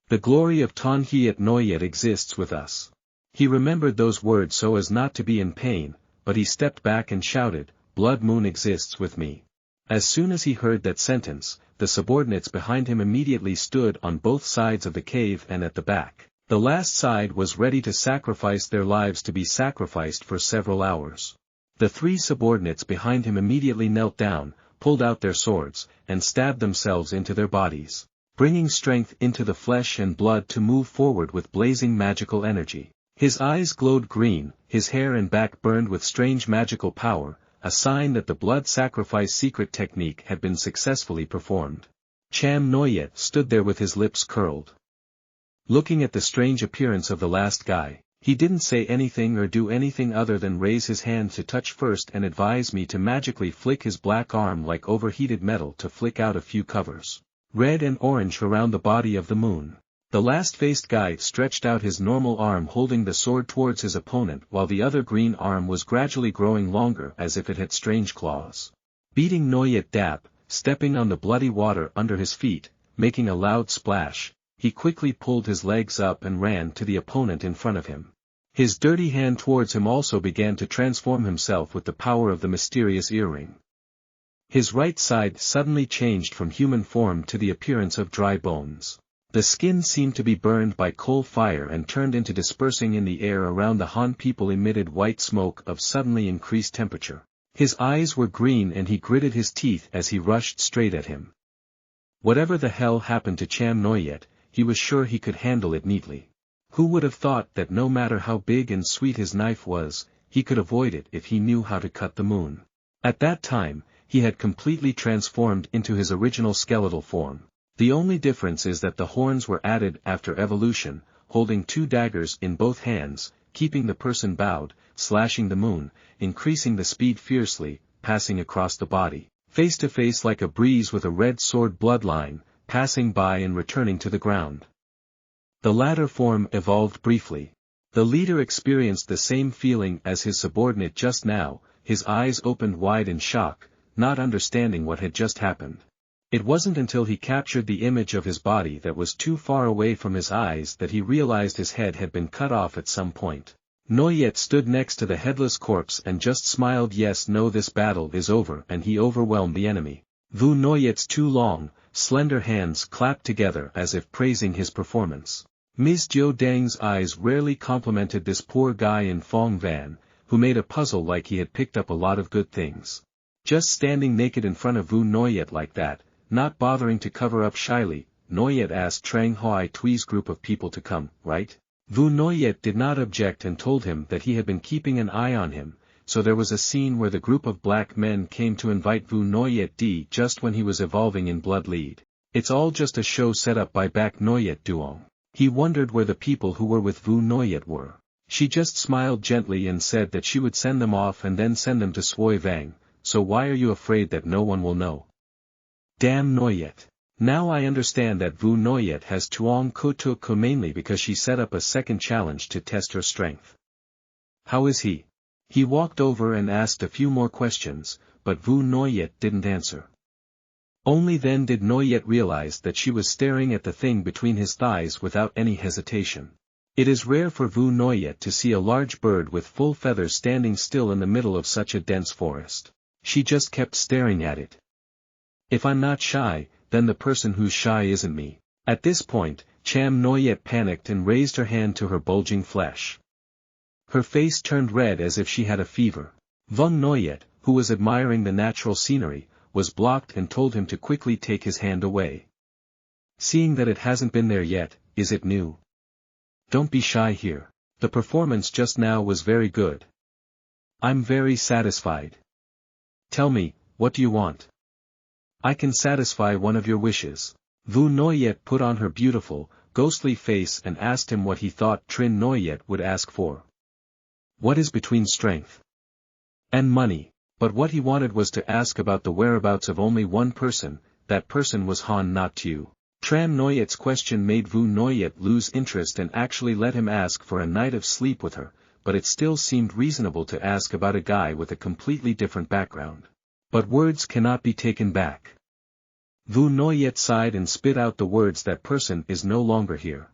The glory of Ton Hiet Noyet exists with us. He remembered those words so as not to be in pain, but he stepped back and shouted, Blood Moon exists with me. As soon as he heard that sentence, the subordinates behind him immediately stood on both sides of the cave and at the back. The last side was ready to sacrifice their lives to be sacrificed for several hours. The three subordinates behind him immediately knelt down, pulled out their swords, and stabbed themselves into their bodies, bringing strength into the flesh and blood to move forward with blazing magical energy. His eyes glowed green, his hair and back burned with strange magical power, a sign that the blood sacrifice secret technique had been successfully performed. Cham Noyet stood there with his lips curled. Looking at the strange appearance of the last guy, he didn't say anything or do anything other than raise his hand to touch first and advise me to magically flick his black arm like overheated metal to flick out a few covers, red and orange around the body of the moon. The last-faced guy stretched out his normal arm holding the sword towards his opponent while the other green arm was gradually growing longer as if it had strange claws. Beating Noyet Dap, stepping on the bloody water under his feet, making a loud splash, he quickly pulled his legs up and ran to the opponent in front of him. His dirty hand towards him also began to transform himself with the power of the mysterious earring. His right side suddenly changed from human form to the appearance of dry bones. The skin seemed to be burned by coal fire and turned into dispersing in the air around the Han people emitted white smoke of suddenly increased temperature. His eyes were green and he gritted his teeth as he rushed straight at him. Whatever the hell happened to Cham Noyet, he was sure he could handle it neatly. Who would have thought that no matter how big and sweet his knife was, he could avoid it if he knew how to cut the moon. At that time, he had completely transformed into his original skeletal form. The only difference is that the horns were added after evolution, holding two daggers in both hands, keeping the person bowed, slashing the moon, increasing the speed fiercely, passing across the body, face to face like a breeze with a red sword bloodline, passing by and returning to the ground. The latter form evolved briefly. The leader experienced the same feeling as his subordinate just now, his eyes opened wide in shock, not understanding what had just happened. It wasn't until he captured the image of his body that was too far away from his eyes that he realized his head had been cut off at some point. Noyet stood next to the headless corpse and just smiled. Yes, no, this battle is over, and he overwhelmed the enemy. Vu Noyet's two long, slender hands clapped together as if praising his performance. Ms. Jiu Dang's eyes rarely complimented this poor guy in Fong Van, who made a puzzle like he had picked up a lot of good things. Just standing naked in front of Vu Noyet like that, not bothering to cover up shyly, Noyet asked Trang Hoi Tui's group of people to come, right? Vu Noyet did not object and told him that he had been keeping an eye on him, so there was a scene where the group of black men came to invite Vu Noyet D just when he was evolving in Blood Lead. It's all just a show set up by Baek Noyet Duong. He wondered where the people who were with Vu Noyet were. She just smiled gently and said that she would send them off and then send them to Swoi Vang, so why are you afraid that no one will know? Damn Noyet. Now I understand that Vu Noyet has Tuong Kotuk Ko mainly because she set up a second challenge to test her strength. How is he? He walked over and asked a few more questions, but Vu Noyet didn't answer. Only then did Noyet realize that she was staring at the thing between his thighs without any hesitation. It is rare for Vu Noyet to see a large bird with full feathers standing still in the middle of such a dense forest. She just kept staring at it. If I'm not shy, then the person who's shy isn't me. At this point, Cham Noyet panicked and raised her hand to her bulging flesh. Her face turned red as if she had a fever. Vung Noyet, who was admiring the natural scenery, was blocked and told him to quickly take his hand away. Seeing that it hasn't been there yet, is it new? Don't be shy here. The performance just now was very good. I'm very satisfied. Tell me, what do you want? I can satisfy one of your wishes. Vu Noyet put on her beautiful, ghostly face and asked him what he thought Trin Noyet would ask for. What is between strength and money? But what he wanted was to ask about the whereabouts of only one person, that person was Han Not Tu. Tram Noyet's question made Vu Noyet lose interest and actually let him ask for a night of sleep with her, but it still seemed reasonable to ask about a guy with a completely different background. But words cannot be taken back. Vu Noyet sighed and spit out the words, that person is no longer here.